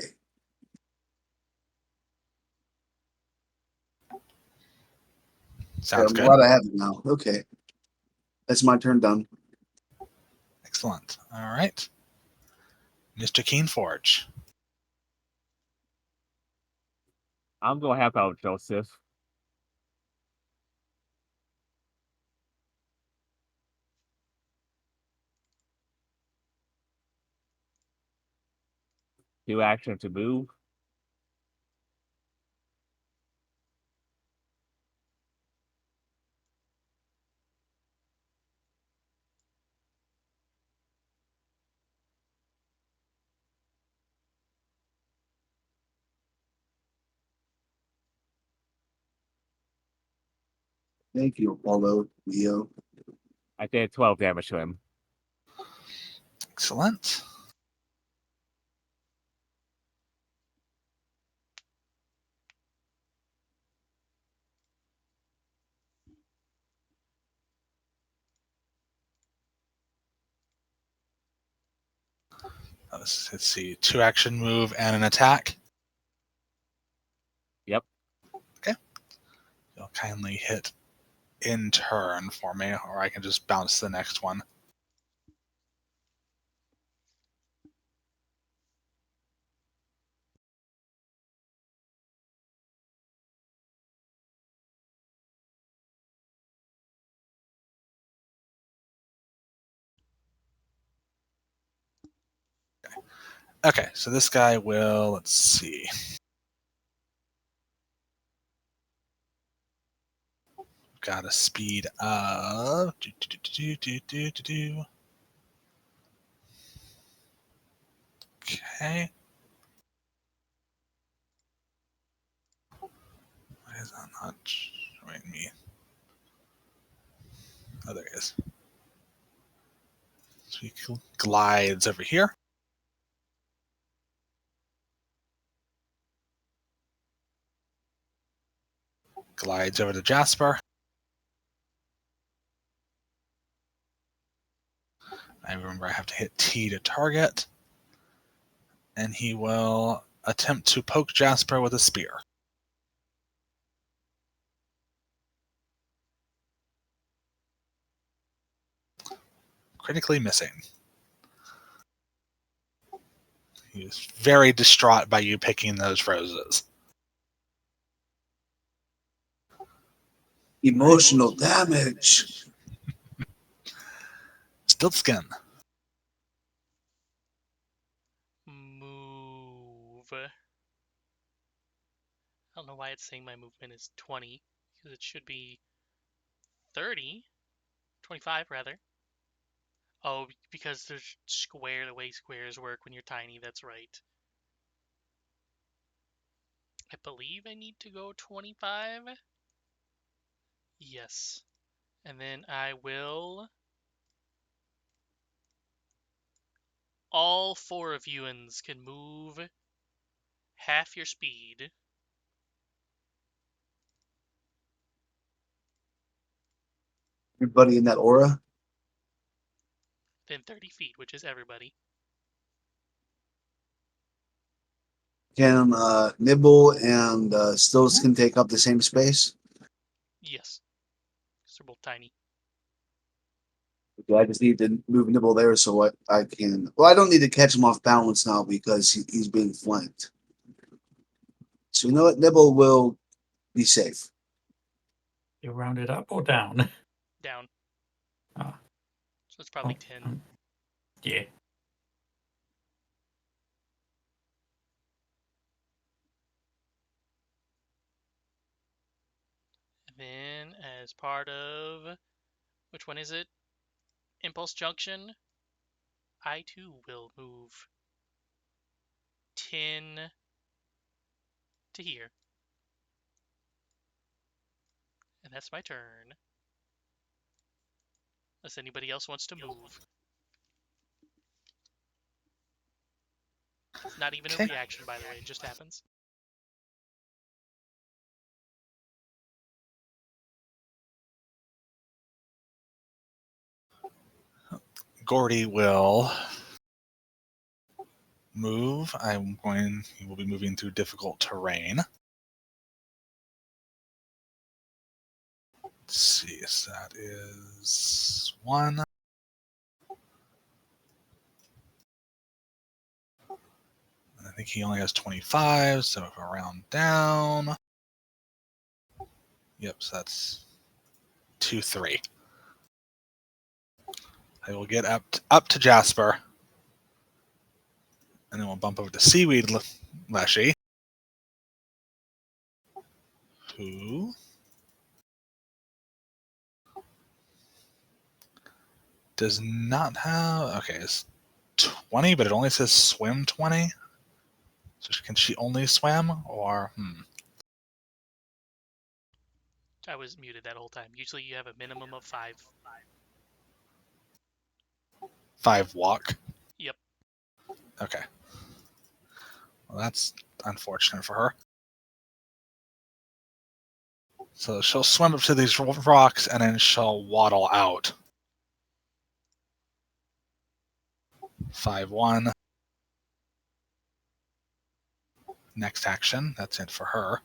Sounds I'm good. glad I have it now. Okay, that's my turn done. Excellent. All right. Mr. Keenforge. I'm gonna help out Joseph. Do action to move. Thank you, Apollo, Leo. I did 12 damage to him. Excellent. Let's see. 2 action move and an attack. Yep. Okay. You'll kindly hit in turn for me, or I can just bounce the next one. Okay, so this guy will, let's see. Got a speed of Okay. Why is that not showing me? Oh, there he is. So he glides over here. Glides over to Jasper. I remember I have to hit T to target. And he will attempt to poke Jasper with a spear. Critically missing. He is very distraught by you picking those roses. Emotional damage. Still skin. Move. I don't know why it's saying my movement is 20, because it should be 30. 25, rather. Oh, because there's square, the way squares work when you're tiny, that's right. I believe I need to go 25. Yes. And then I will... All 4 of you'uns can move half your speed. Everybody in that aura. Then 30 feet, which is everybody. Can Nibble and Stills can take up the same space? Yes. Because they're both tiny. Okay, I just need to move Nibble there so I can. Well, I don't need to catch him off balance now because he's being flanked. So you know what? Nibble will be safe. You rounded up or down? Down. Ah. So it's probably 10. Yeah. And then, as part of... Which one is it? Impulse Junction. I too will move 10 to here. And that's my turn. Unless anybody else wants to move. It's not even a reaction, by the way, it just happens. Gordy will move. He will be moving through difficult terrain. Let's see, so that is 1. And I think he only has 25, so if I round down. Yep, so that's 2, 3. I will get up to Jasper. And then we'll bump over to Seaweed Leshy, who does not have... Okay, it's 20, but it only says swim 20. So can she only swim, or... I was muted that whole time. Usually you have a minimum of 5. 5 walk? Yep. Okay. Well, that's unfortunate for her. So she'll swim up to these rocks, and then she'll waddle out. 5-1. Next action. That's it for her.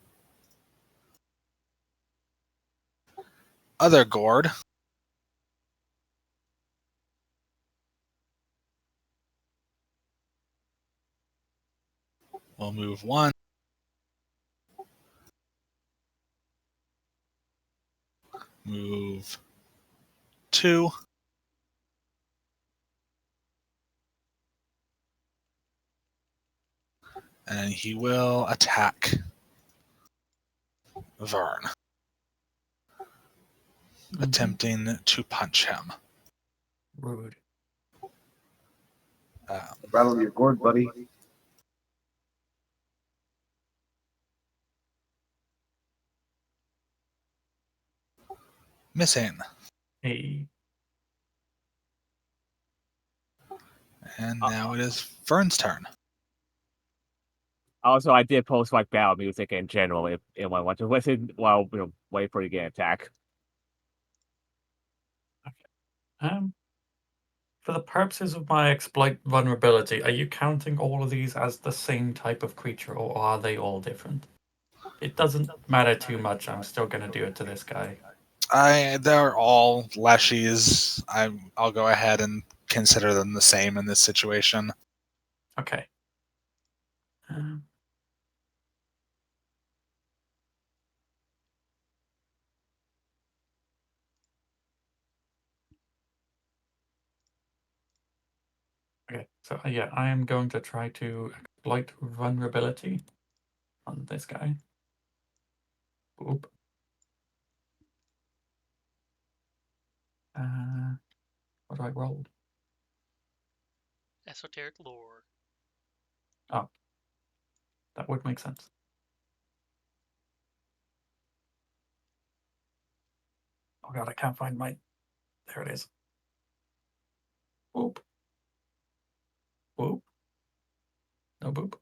Other gourd. We'll move 1. Move 2. And he will attack Vern, attempting to punch him. Rude. Rattle your gourd, buddy. Missing. Hey. And now it is Vern's turn. Also, I did post like battle music in general if anyone wants to listen while wait for you to get attack. For the purposes of my exploit vulnerability, are you counting all of these as the same type of creature, or are they all different? It doesn't matter too much. I'm still going to do it to this guy. They're all leshies. I'll go ahead and consider them the same in this situation. Okay. Okay, so yeah, I am going to try to exploit vulnerability on this guy. Oop. What do I roll? Esoteric lore. Oh, that would make sense. Oh god, I can't find my. There it is. Boop. Boop. No boop.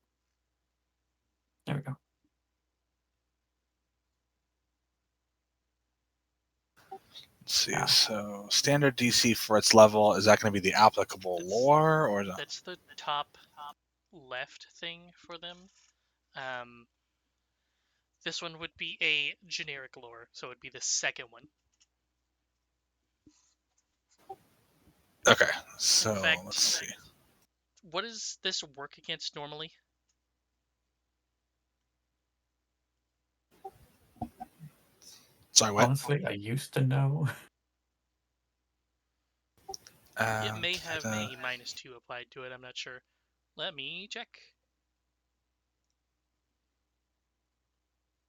There we go. Let's see. Ah. So standard DC for its level, is that going to be the applicable lore, or That's the top left thing for them. This one would be a generic lore, so it would be the second one. okay? So In fact, let's see. What does this work against normally? Sorry, what? Honestly, I used to know. It may have Da-da. a -2 applied to it. I'm not sure. Let me check.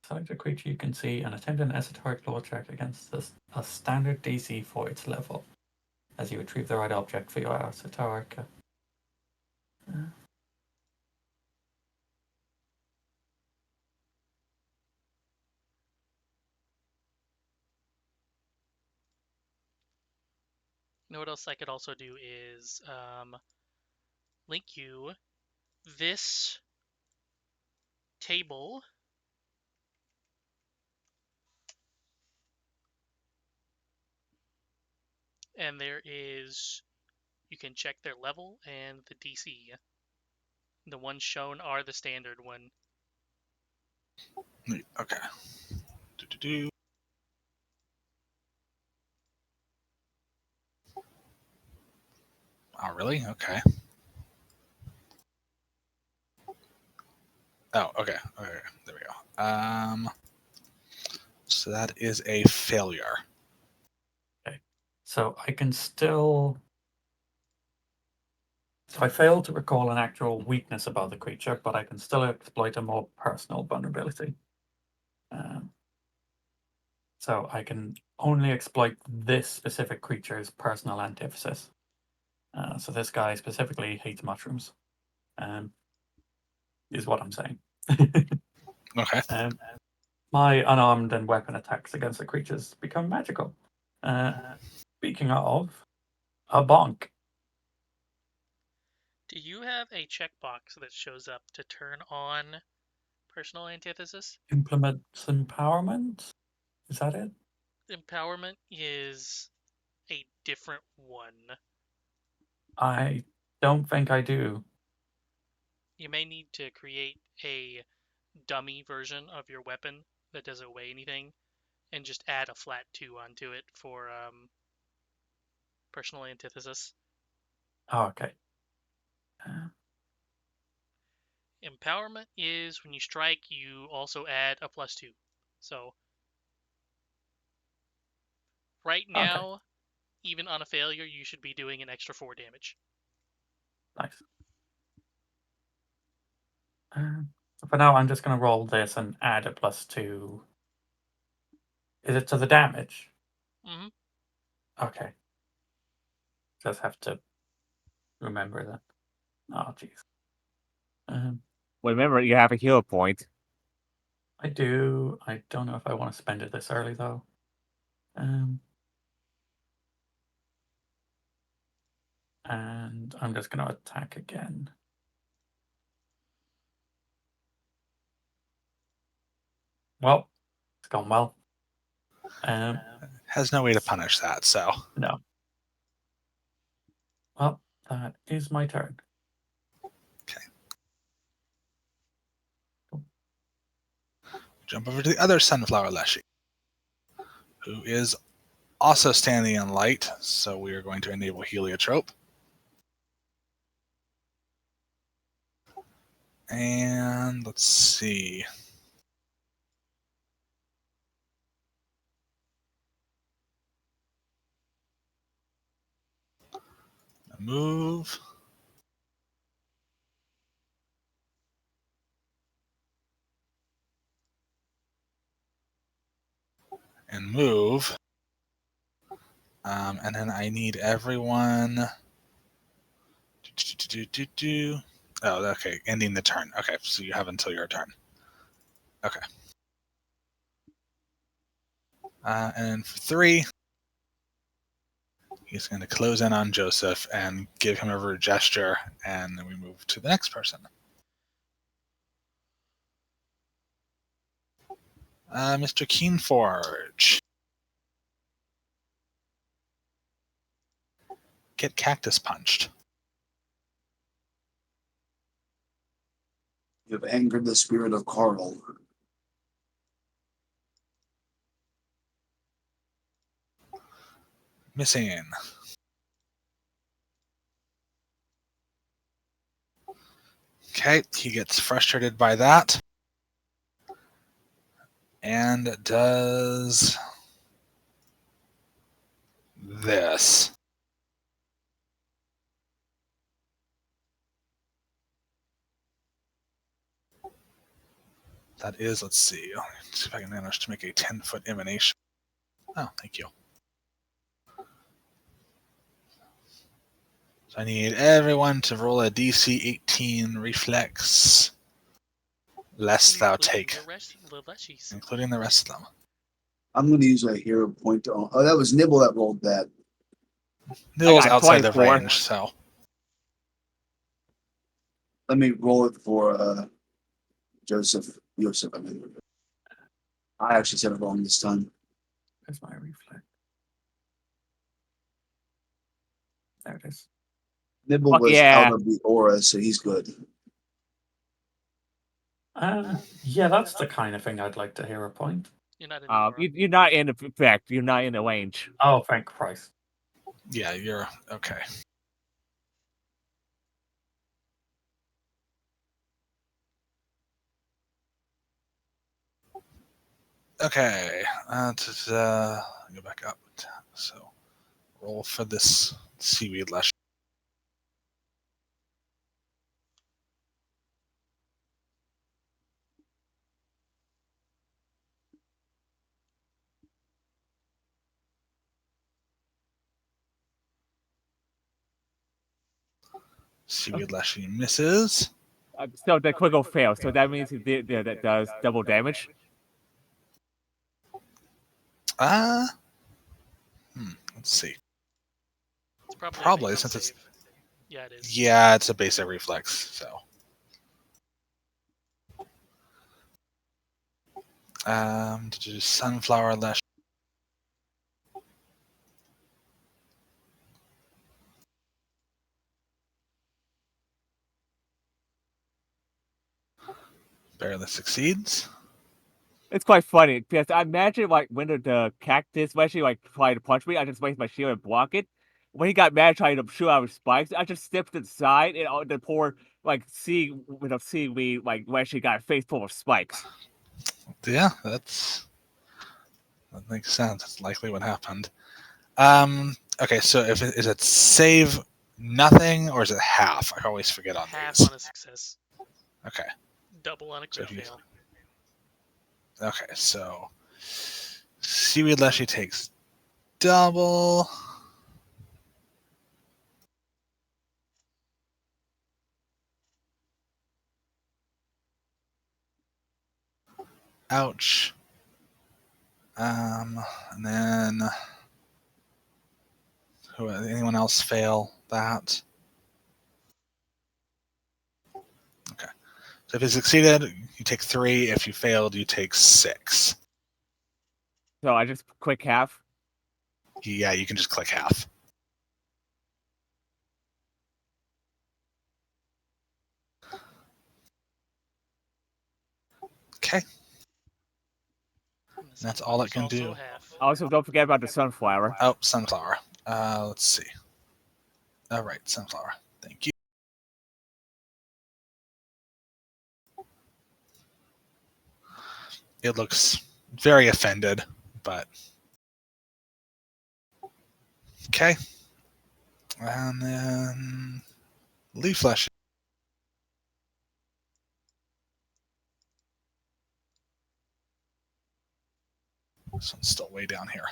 Select a creature you can see and attempt an esoteric lore check against a standard DC for its level as you retrieve the right object for your esoteric. You know what else I could also do is link you this table and there is, you can check their level and the DC. The ones shown are the standard one. Okay. Do-do-do. Oh, really? Okay. Oh, okay. Okay. There we go. So that is a failure. Okay. So I can still. So I fail to recall an actual weakness about the creature, but I can still exploit a more personal vulnerability. So I can only exploit this specific creature's personal antithesis. So this guy specifically hates mushrooms, is what I'm saying. Okay. My unarmed and weapon attacks against the creatures become magical. Speaking of, a bonk. Do you have a checkbox that shows up to turn on personal antithesis? Implements empowerment? Is that it? Empowerment is a different one. I don't think I do. You may need to create a dummy version of your weapon that doesn't weigh anything and just add a flat 2 onto it for personal antithesis. Oh, okay. Empowerment is when you strike, you also add a +2. So right now, even on a failure, you should be doing an extra 4 damage. Nice. For now, I'm just going to roll this and add a +2. Is it to the damage? Mm-hmm. Okay. Just have to remember that. Oh, jeez. Well, remember, you have a hero point. I do. I don't know if I want to spend it this early, though. And I'm just going to attack again. Well, it's gone well. Has no way to punish that, so. No. Well, that is my turn. Jump over to the other Sunflower Leshy, who is also standing in light, so we are going to enable Heliotrope. And let's see. Move. And move. And then I need everyone. Oh, okay. Ending the turn. Okay, so you have until your turn. Okay. And for 3, he's going to close in on Joseph and give him a rude gesture, and then we move to the next person. Mr. Keenforge. Get cactus punched. You have angered the spirit of Carl. Missing. Okay, he gets frustrated by that. And does this. That is, let's see if I can manage to make a 10-foot emanation. Oh, thank you. So I need everyone to roll a DC 18 reflex, lest thou take, the Leshies. including the rest of them. I'm going to use a hero point on. Oh, that was Nibble that rolled that. Nibbles got outside the 24. range, so Let me roll it for Joseph. I mean, I actually said it wrong this time. Where's my reflex? There it is. Nibble Fuck was yeah. out of the aura, so he's good. Yeah, that's the kind of thing I'd like to hear a point. You're not in the aura. You're not in effect. You're not in the range. Oh, thank Christ. yeah, you're okay. Okay, go back up. So roll for this seaweed lush. Seaweed Lashy misses. So the critical fails. So that means that does double damage. Let's see. It's probably, Probably, a basic since it's- save. Yeah, it is. Yeah, it's a basic reflex, so. To do Sunflower Lash. Barely succeeds. It's quite funny because I imagine like when the cactus actually like tried to punch me, I just raised my shield and block it. When he got mad trying to shoot out his spikes, I just stepped to the side and the poor like seaweed like actually got a face full of spikes. Yeah, that makes sense. That's likely what happened. Okay, so is it save nothing or is it half? I always forget on Half these. on a success. Okay. Double on a crit fail. Okay, so Seaweed Leshy takes double. Ouch. And then anyone else fail that? Okay. So if you succeeded, you take 3. If you failed, you take 6. So I just click half. Yeah, you can just click half. Okay. That's all it can do. Also, don't forget about the sunflower. Oh, sunflower. Let's see. All right, sunflower. Thank you. It looks very offended, but okay. And then leaf flesh. This one's still way down here.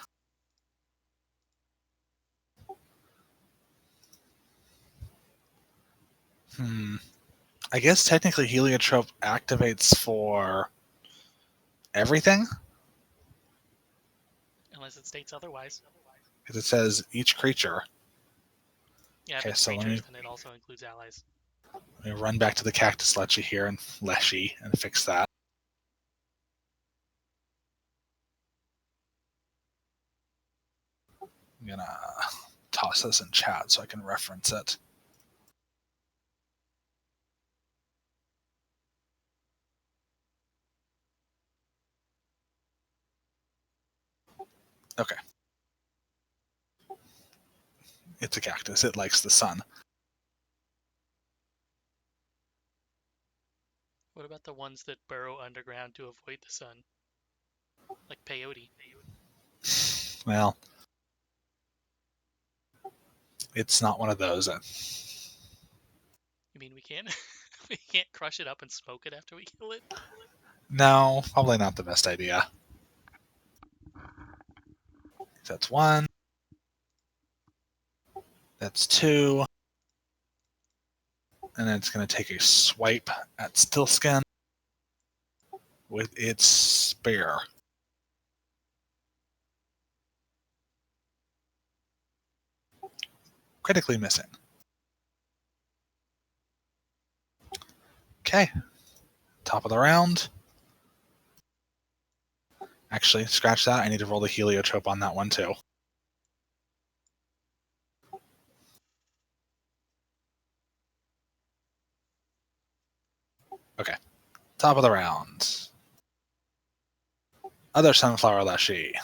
I guess technically heliotrope activates for everything, Unless it states otherwise. because it says each creature. Yeah, Okay, if it's so let creatures, me- then it also includes allies. Let me run back to the cactus lechy here and leshy and fix that. I'm gonna toss this in chat so I can reference it. Okay. It's a cactus. It likes the sun. What about the ones that burrow underground to avoid the sun? Like peyote. Well, it's not one of those. You mean we can't we can't crush it up and smoke it after we kill it? No, probably not the best idea. That's one. That's two. And then it's going to take a swipe at Stillskin with its spear. Critically missing. Okay. Top of the round. Actually, scratch that. I need to roll the heliotrope on that one too. Okay. Top of the round. Other sunflower leshy.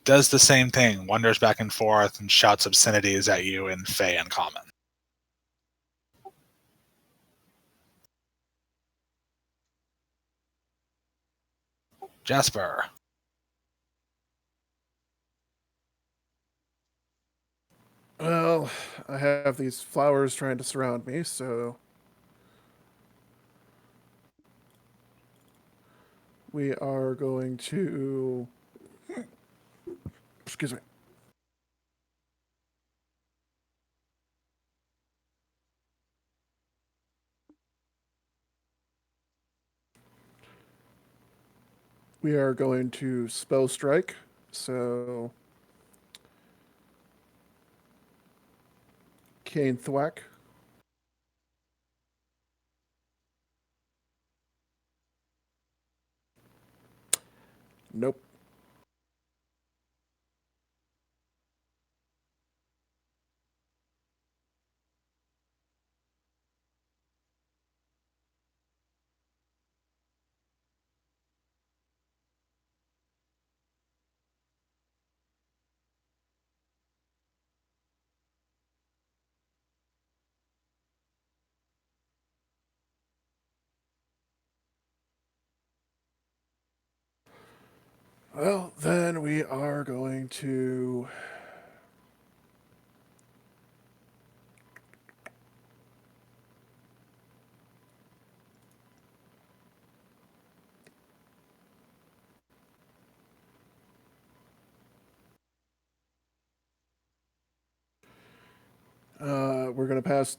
Does the same thing. Wanders back and forth and shouts obscenities at you in Fey and Common. Jasper. Well, I have these flowers trying to surround me, so we are going to. Excuse me. We are going to spell strike, so Cane Thwack. Nope. Well, then we are going to. We're going to pass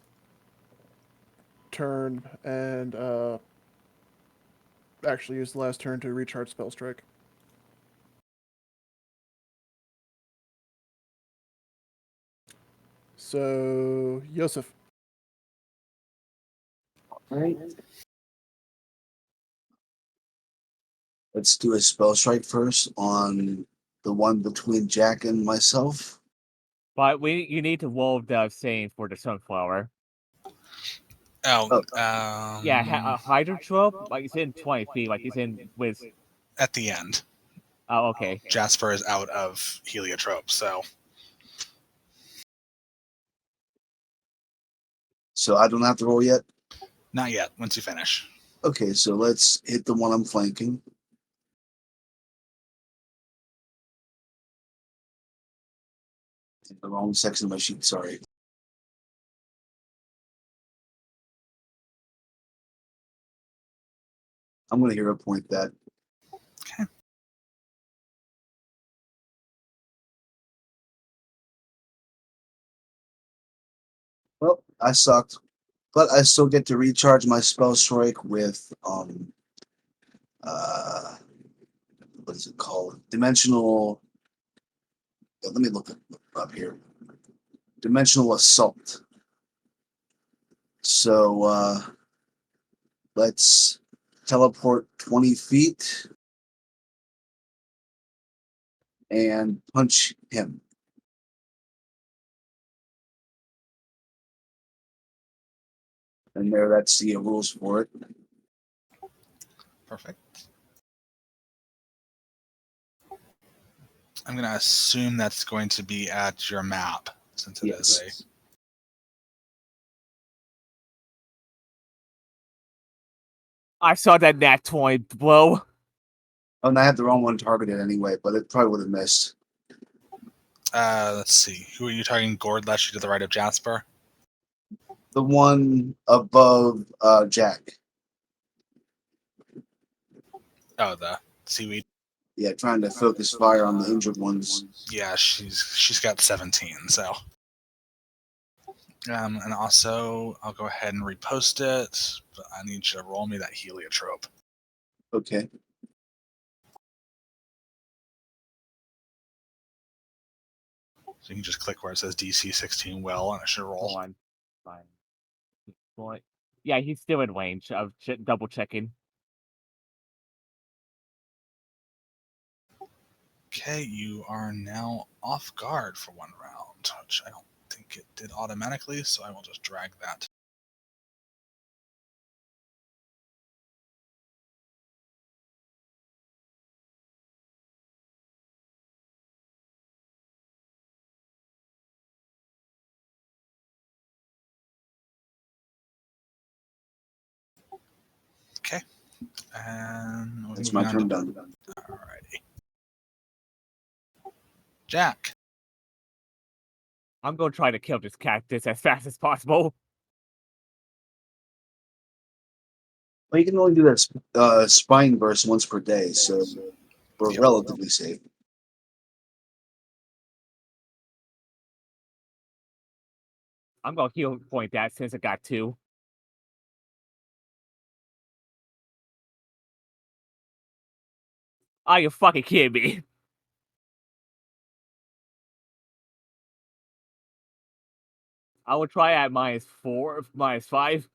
turn and actually use the last turn to recharge spell strike. So, Yosef. All right. Let's do a spell strike first on the one between Jack and myself. But you need to roll the same for the sunflower. Oh, Yeah, hydrotrope. Like it's in 20 feet. Like it's in with. at the end. Oh, okay. Jasper is out of heliotrope, so So I don't have to roll yet? not yet. Once you finish. Okay, so let's hit the one I'm flanking. The wrong section of my sheet, sorry. I'm going to hero point that. Okay. Well, I sucked, but I still get to recharge my spell strike with what is it called? Dimensional. Let me look it up here. Dimensional assault. So let's teleport 20 feet and punch him. And there, that's the rules for it. Perfect. I'm going to assume that's going to be at your map, since it is Yes. I saw that nat 20 blow. Oh, and I had the wrong one targeted anyway, but it probably would have missed. Let's see. Who are you targeting? Gordlesh to the right of Jasper? The one above Jack. Oh, the seaweed. Yeah, trying to focus fire on the injured ones. Yeah, she's got 17, so. And also, I'll go ahead and repost it, but I need you to roll me that heliotrope. Okay. So you can just click where it says DC 16 well, and it should roll. Hold on. Fine. Boy. Yeah, he's still in range. I'm double checking. Okay, you are now off guard for one round, which I don't think it did automatically, so I will just drag that. Okay, and That's my turn done. Alrighty. Jack. I'm gonna try to kill this cactus as fast as possible. Well, you can only do that spine burst once per day, so we're Yep. relatively safe. I'm gonna heal point that since I got 2. Are you fucking kidding me? I will try at -4, -5.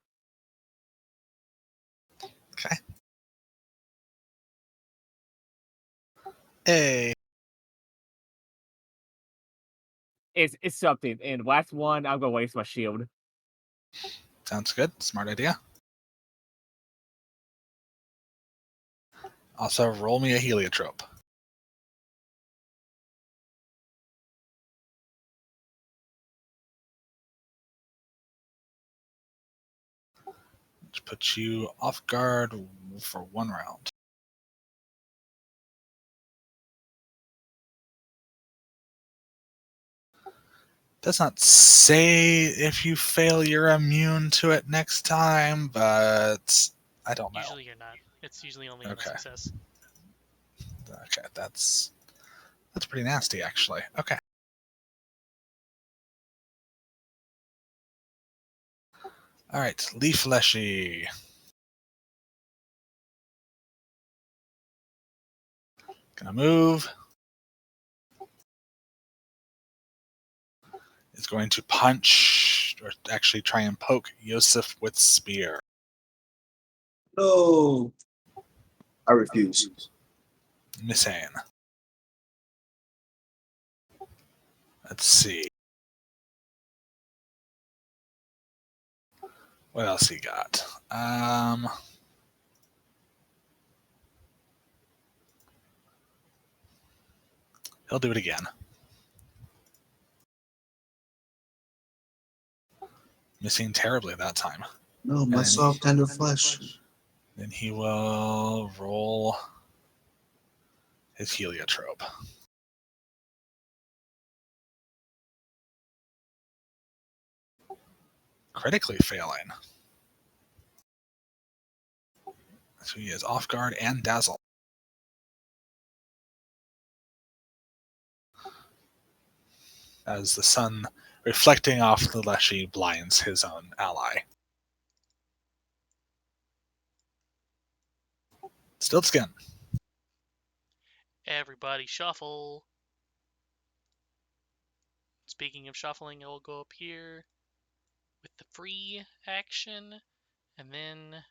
Okay. Hey. It's something. And last one, I'm gonna waste my shield. Sounds good. Smart idea. Also, roll me a heliotrope. Which puts you off guard for one round. Does not say if you fail, you're immune to it next time, but I don't know. Usually you're not. It's usually only on a Okay. success. Okay, that's pretty nasty, actually. Okay. All right, Leaf Fleshy. Gonna move. Is going to punch, or actually try and poke Yosef with spear. No. I refuse. Missing. Let's see. What else he got? He'll do it again. Missing terribly that time. No, my soft, tender flesh. Then he will roll his heliotrope. Critically failing. So he is off guard and dazzle. As the sun reflecting off the Leshy blinds his own ally. Still skin. Everybody shuffle. Speaking of shuffling, I'll go up here with the free action, and then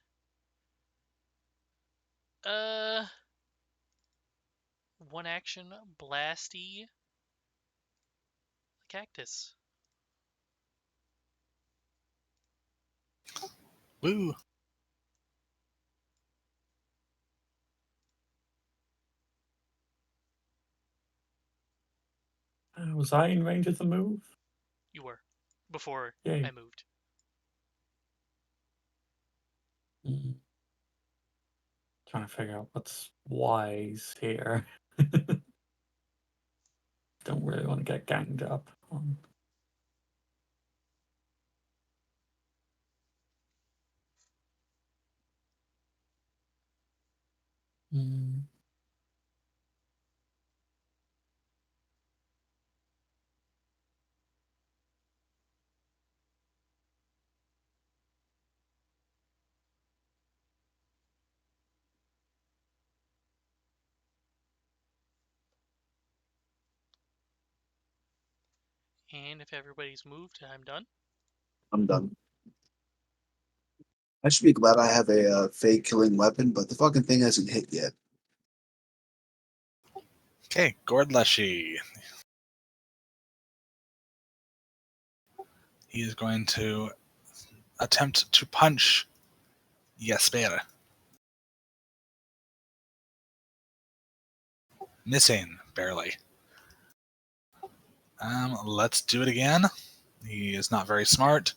one action blasty cactus. Woo! Was I in range of the move? You were before Yay. I moved. Trying to figure out what's wise here. Don't really want to get ganged up on. And if everybody's moved, I'm done. I'm done. I should be glad I have a fake killing weapon, but the fucking thing hasn't hit yet. Okay, Gord Leshy. He is going to attempt to punch Jesper. Missing, barely. Let's do it again. He is not very smart.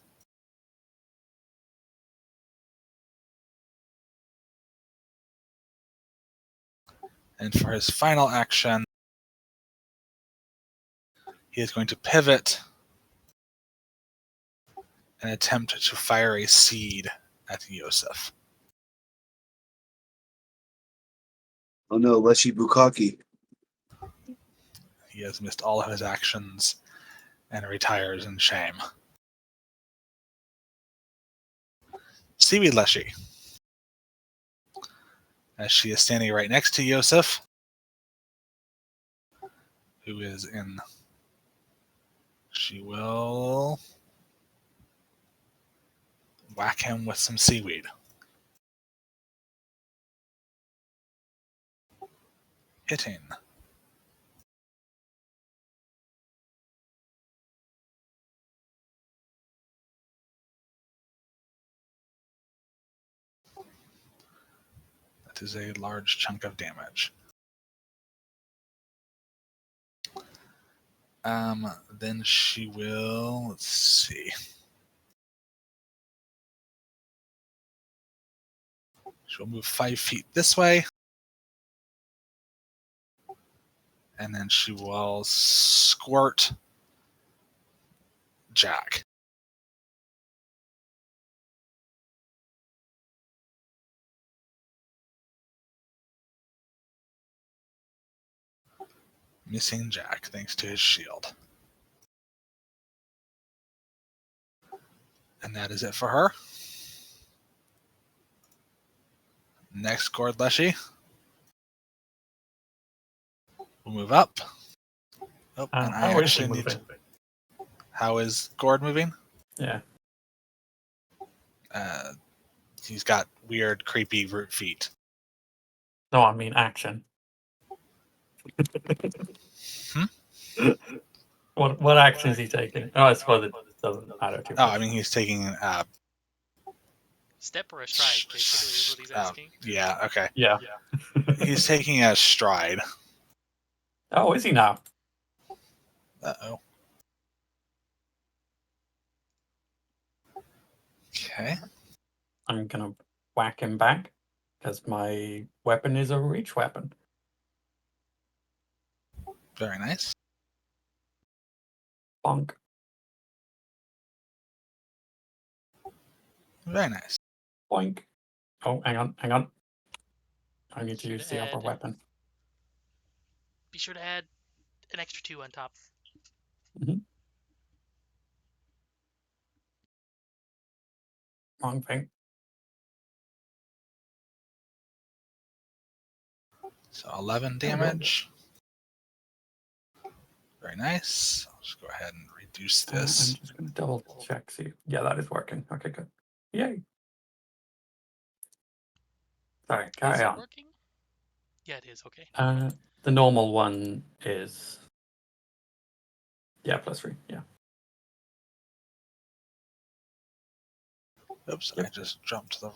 And for his final action, he is going to pivot and attempt to fire a seed at Yosef. Oh no, Leshy Bukaki. He has missed all of his actions and retires in shame. Seaweed Leshy. As she is standing right next to Yosef, who is in. She will whack him with some seaweed. Hitting. That is a large chunk of damage. Then she will, let's see. She'll move 5 feet this way. And then she will squirt Jack. Missing Jack thanks to his shield. And that is it for her. Next, Gord Leshy. We'll move up. Oh, and I How is she actually need moving? to. How is Gord moving? Yeah. He's got weird, creepy root feet. No, I mean action. What action is he taking? Oh, I suppose it doesn't matter too Oh, much. I mean, he's taking Step or a stride, basically, is what he's asking. Yeah, okay. Yeah. He's taking a stride. Oh, is he now? Uh-oh. Okay. I'm gonna whack him back because my weapon is a reach weapon. Very nice. Bonk. Very nice. Boink. Oh, hang on. I need to Should use the other add- weapon. Be sure to add an extra 2 on top. Wrong thing. So 11 damage. Very nice. I'll just go ahead and reduce I'm this. just gonna double check. See. Yeah, that is working. Okay, good. Yay. Sorry, Is carry it on. working? Yeah, it is. Okay. The normal one is +3. Yeah. Oops, Yep. I just jumped to the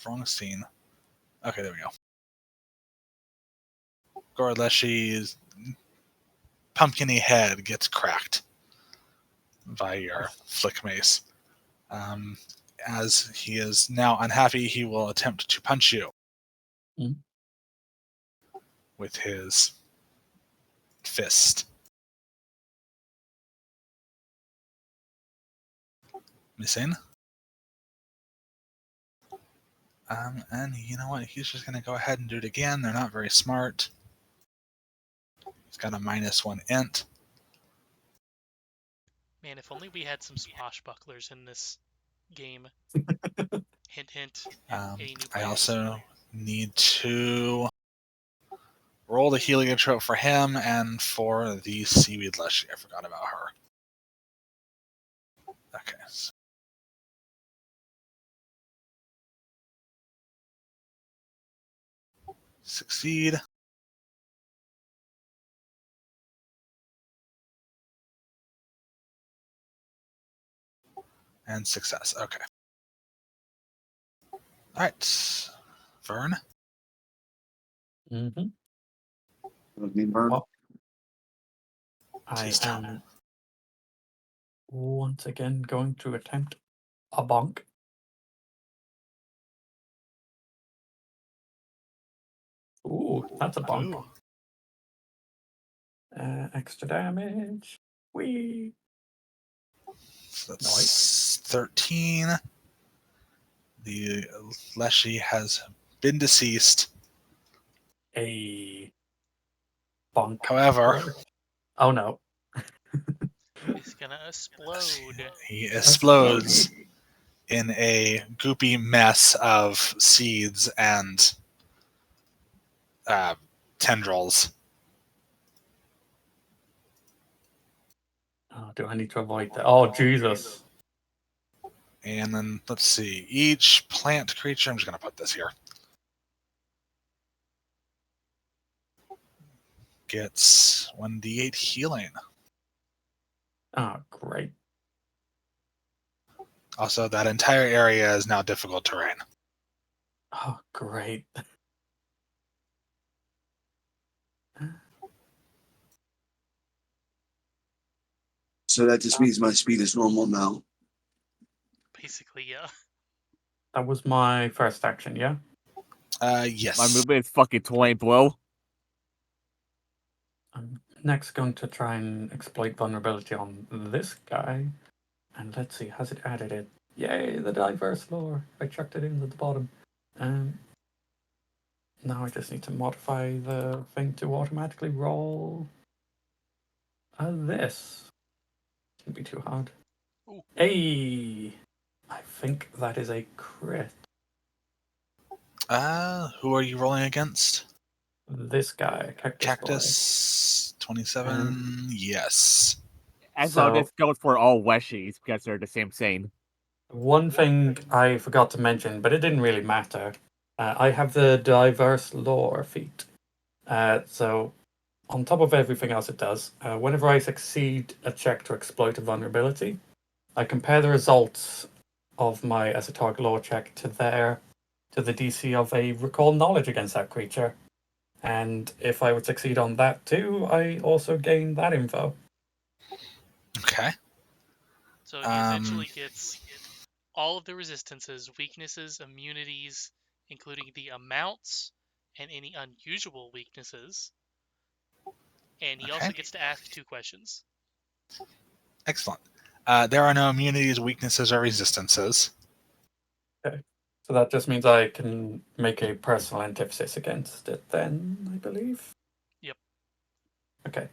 wrong scene. Okay, there we go. Gorleshi's pumpkiny head gets cracked by your flick mace. As he is now unhappy, he will attempt to punch you with his fist. Missing. And you know what? He's just going to go ahead and do it again. They're not very smart. He's got a -1 int. Man, if only we had some swashbucklers in this game. Hint, hint. Any new I players? also need to roll the heliotrope for him and for the seaweed leshy. I forgot about her. Okay. Succeed. And success. Okay. All right. Vern. Mm-hmm. With me, Vern. Well, I Please tell me. am once again going to attempt a bonk. Ooh, that's a bonk. Ooh. Extra damage. Whee! So that's Nice. 13. The leshy has been deceased. A bonk. However, Oh no. It's gonna explode. he explodes in a goopy mess of seeds and tendrils. Oh, do I need to avoid that? Oh, Jesus. And then, let's see, each plant creature, I'm just going to put this here, gets 1d8 healing. Oh, great. Also, that entire area is now difficult terrain. Oh, great. So that just means my speed is normal now. Basically, yeah. That was my first action, yeah? Yes. My movement is fucking 20, bro. I'm next going to try and exploit vulnerability on this guy. And let's see, has it added it? Yay, the diverse lore. I chucked it in at the bottom. Now I just need to modify the thing to automatically roll this. Shouldn't be too hard. Ooh. Hey! I think that is a crit. Who are you rolling against? This guy, Cactus 27. Yes. As So- long as it goes for all Weshies because they're the same scene. One thing I forgot to mention, but it didn't really matter. I have the diverse lore feat. So, on top of everything else it does, whenever I succeed a check to exploit a vulnerability, I compare the results of my esoteric lore check to the DC of a recall knowledge against that creature. And if I would succeed on that too, I also gain that info. Okay. So he essentially gets all of the resistances, weaknesses, immunities, including the amounts and any unusual weaknesses. And he also Okay. gets to ask 2 questions. Excellent. There are no immunities, weaknesses, or resistances. Okay. So that just means I can make a personal antithesis against it then, I believe? Yep. Okay.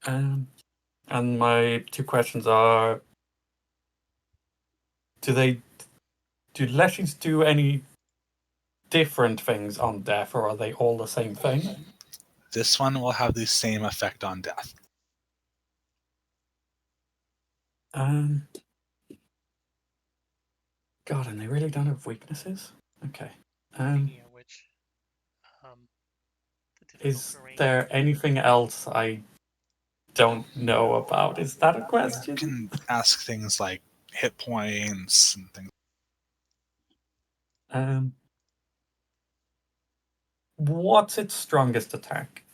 And my 2 questions are, do leshies do any different things on death, or are they all the same thing? This one will have the same effect on death. God, and they really don't have weaknesses? Okay. Speaking of which, the difficult Is terrain. there anything else I don't know about? Is that a You question? can ask things like hit points and things. What's its strongest attack?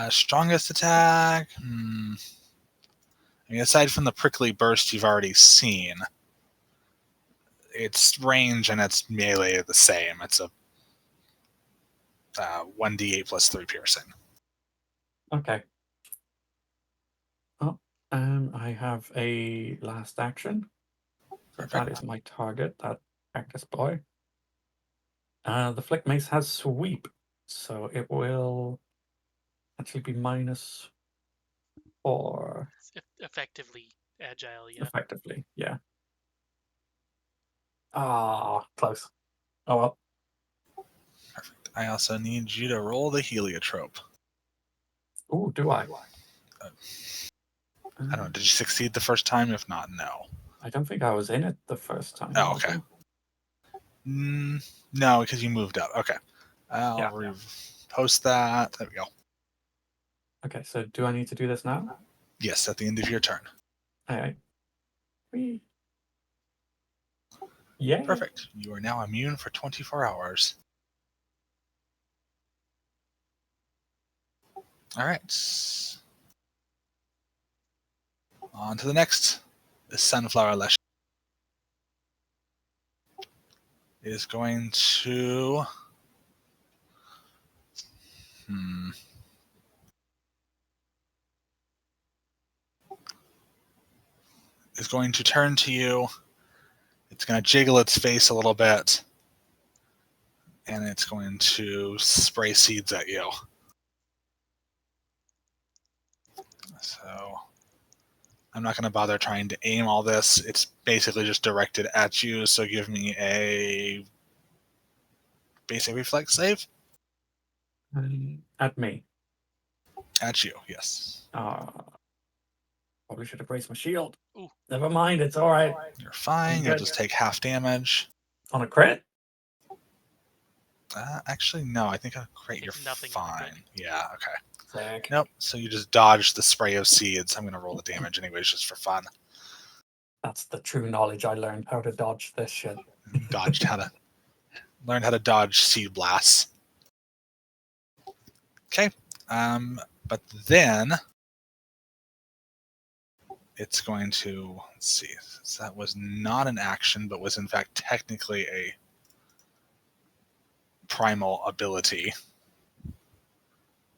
Strongest attack? I mean, aside from the prickly burst you've already seen, its range and its melee are the same. It's a 1d8 plus 3 piercing. Okay. Oh, I have a last action. So Perfect. that is my target, that cactus boy. The flick mace has sweep, so it will actually be -4 It's effectively agile, yeah. effectively. Yeah. Ah, close. Oh well. Perfect. I also need you to roll the heliotrope. Ooh, do I? I don't know. Did you succeed the first time? If not, no. I don't think I was in it the first time. Oh, was okay. I? No, because you moved up. Okay. I'll post that. There we go. Okay, so do I need to do this now? Yes, at the end of your turn. Alright. Whee. Yeah. Perfect. You are now immune for 24 hours. All right. On to the next. The Sunflower Lesh is going to... is going to turn to you. It's going to jiggle its face a little bit. And it's going to spray seeds at you. So I'm not going to bother trying to aim all this. It's basically just directed at you. So give me a basic reflex save. At me. At you, yes. Probably should have raised my shield. Ooh. Never mind, it's alright. You're fine. You'll just take half damage. On a crit? Actually, no. I think on a crit you're nothing on a crit. fine. Yeah, okay. Sick. Nope. So you just dodge the spray of seeds. I'm going to roll the damage anyways, just for fun. That's the true knowledge I learned, how to dodge this shit. Learn how to dodge seed blasts. Okay. But then it's going to, let's see, so that was not an action, but was in fact technically a primal ability.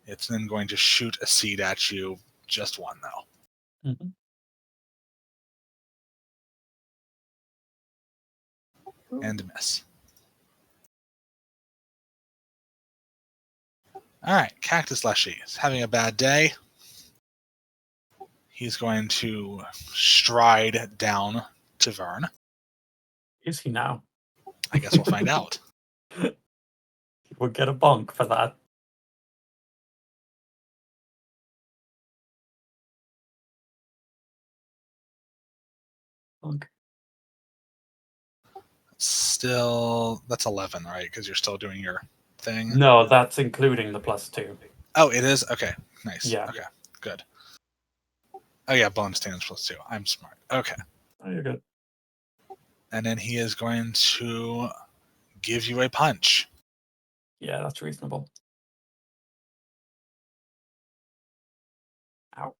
It's then going to shoot a seed at you, just one though. Mm-hmm. And miss. All right, Cactus Leshy is having a bad day. He's going to stride down to Vern. Is he now? I guess we'll find out. We'll get a bonk for that. Bonk. Still, that's 11, right? Because you're still doing your thing. No, that's including the +2. Oh, it is? Okay, nice. Yeah. Okay, good. Oh yeah, bonus damage +2. I'm smart. Okay. Oh, you're good. And then he is going to give you a punch. Yeah, that's reasonable. Ow.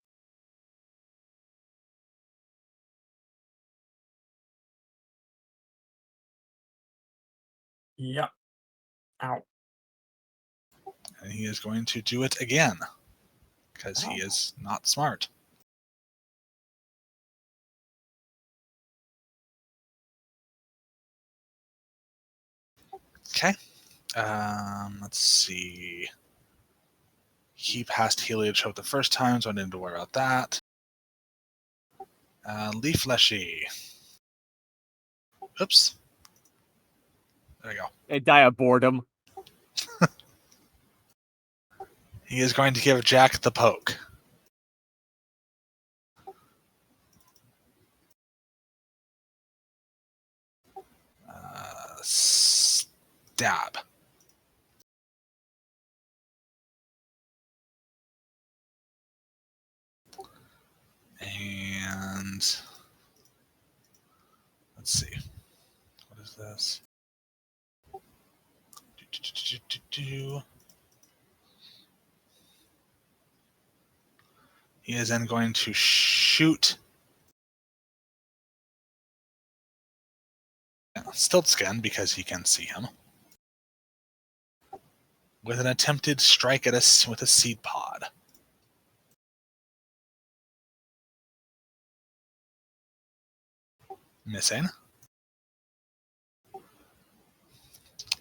Yeah. Ow. And he is going to do it again. Because he Ow. is not smart. Okay. Let's see. He passed Heliod Choke the first time, so I didn't need to worry about that. Leaf Fleshy. Oops. There we go. And die of boredom. He is going to give Jack the poke. Stab. And let's see. What is this? He is then going to shoot Stiltskin because he can see him with an attempted strike at us with a seed pod. Missing.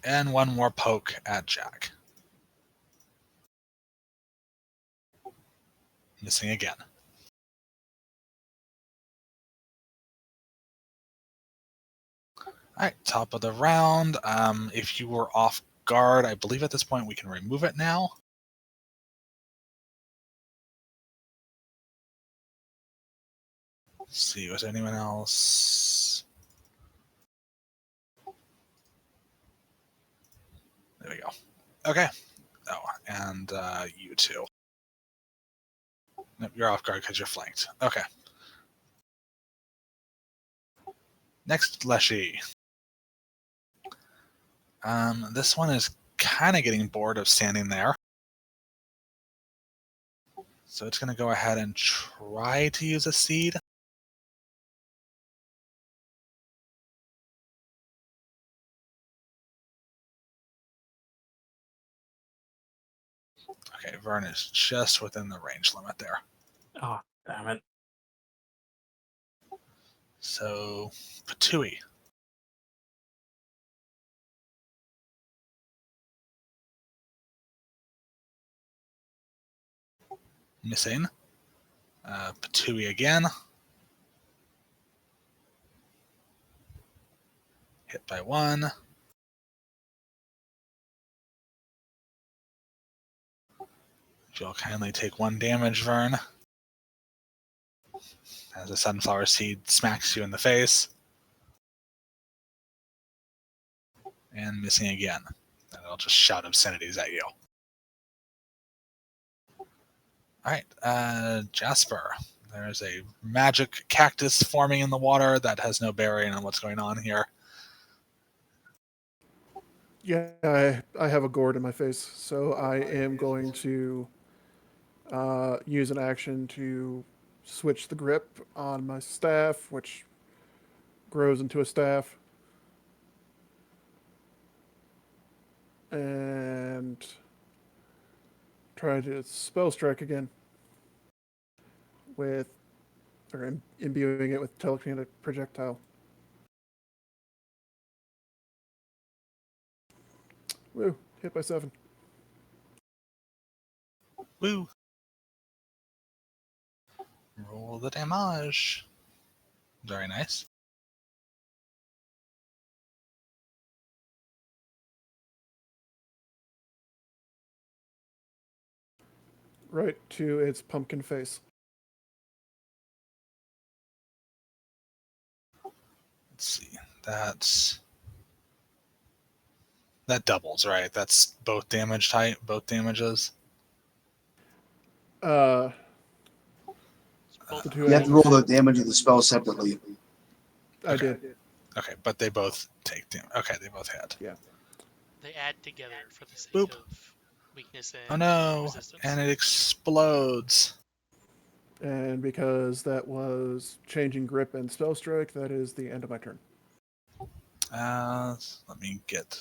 And one more poke at Jack. Missing again. All right, top of the round. If you were off guard, I believe at this point we can remove it now. Let's see, was anyone else? There we go. Okay. Oh, and you too. Nope, you're off guard because you're flanked. Okay. Next, Leshy. This one is kind of getting bored of standing there. So it's going to go ahead and try to use a seed. Okay, Vern is just within the range limit there. Oh, damn it. So, Patui. Missing. Patui again. Hit by 1. If you'll kindly take 1 damage, Vern. As a sunflower seed smacks you in the face. And missing again. And it'll just shout obscenities at you. Alright, Jasper. There's a magic cactus forming in the water that has no bearing on what's going on here. Yeah, I have a gourd in my face, so I am going to use an action to switch the grip on my staff, which grows into a staff. And try to spell strike again with, or imbuing it with telekinetic projectile. Woo, hit by 7. Woo! Roll the damage. Very nice. Right to its pumpkin face. Let's see. That doubles, right? That's both damage type, both damages. Uh, Both The of two them. You have to roll the damage of the spell separately. I Okay. did. Okay, but they both take damage. Okay, they both hit. They add together for the sake Boop. of weakness Oh and no! resistance. And it explodes. And because that was changing grip and spell strike, that is the end of my turn. Let me get.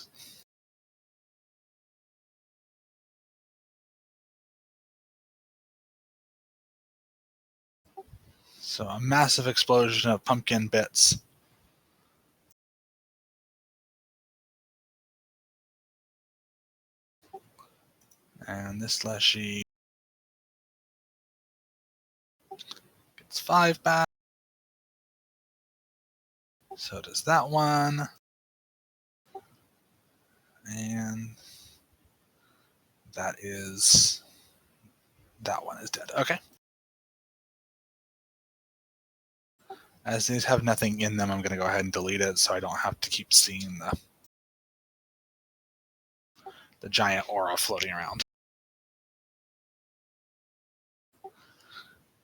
So a massive explosion of pumpkin bits. And this Leshy gets 5 back. So does that one. And that one is dead. Okay. As these have nothing in them, I'm going to go ahead and delete it so I don't have to keep seeing the giant aura floating around.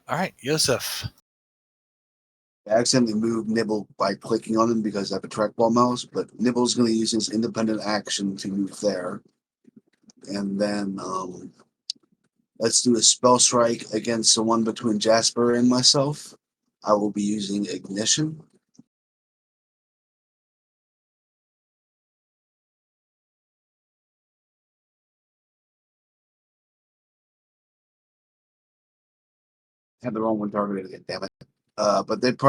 All right, Yosef. I accidentally moved Nibble by clicking on him because I have a trackball mouse, but Nibble's going to use his independent action to move there. And then let's do a spell strike against the one between Jasper and myself. I will be using Ignition. Had the wrong one targeted again, damn it. But they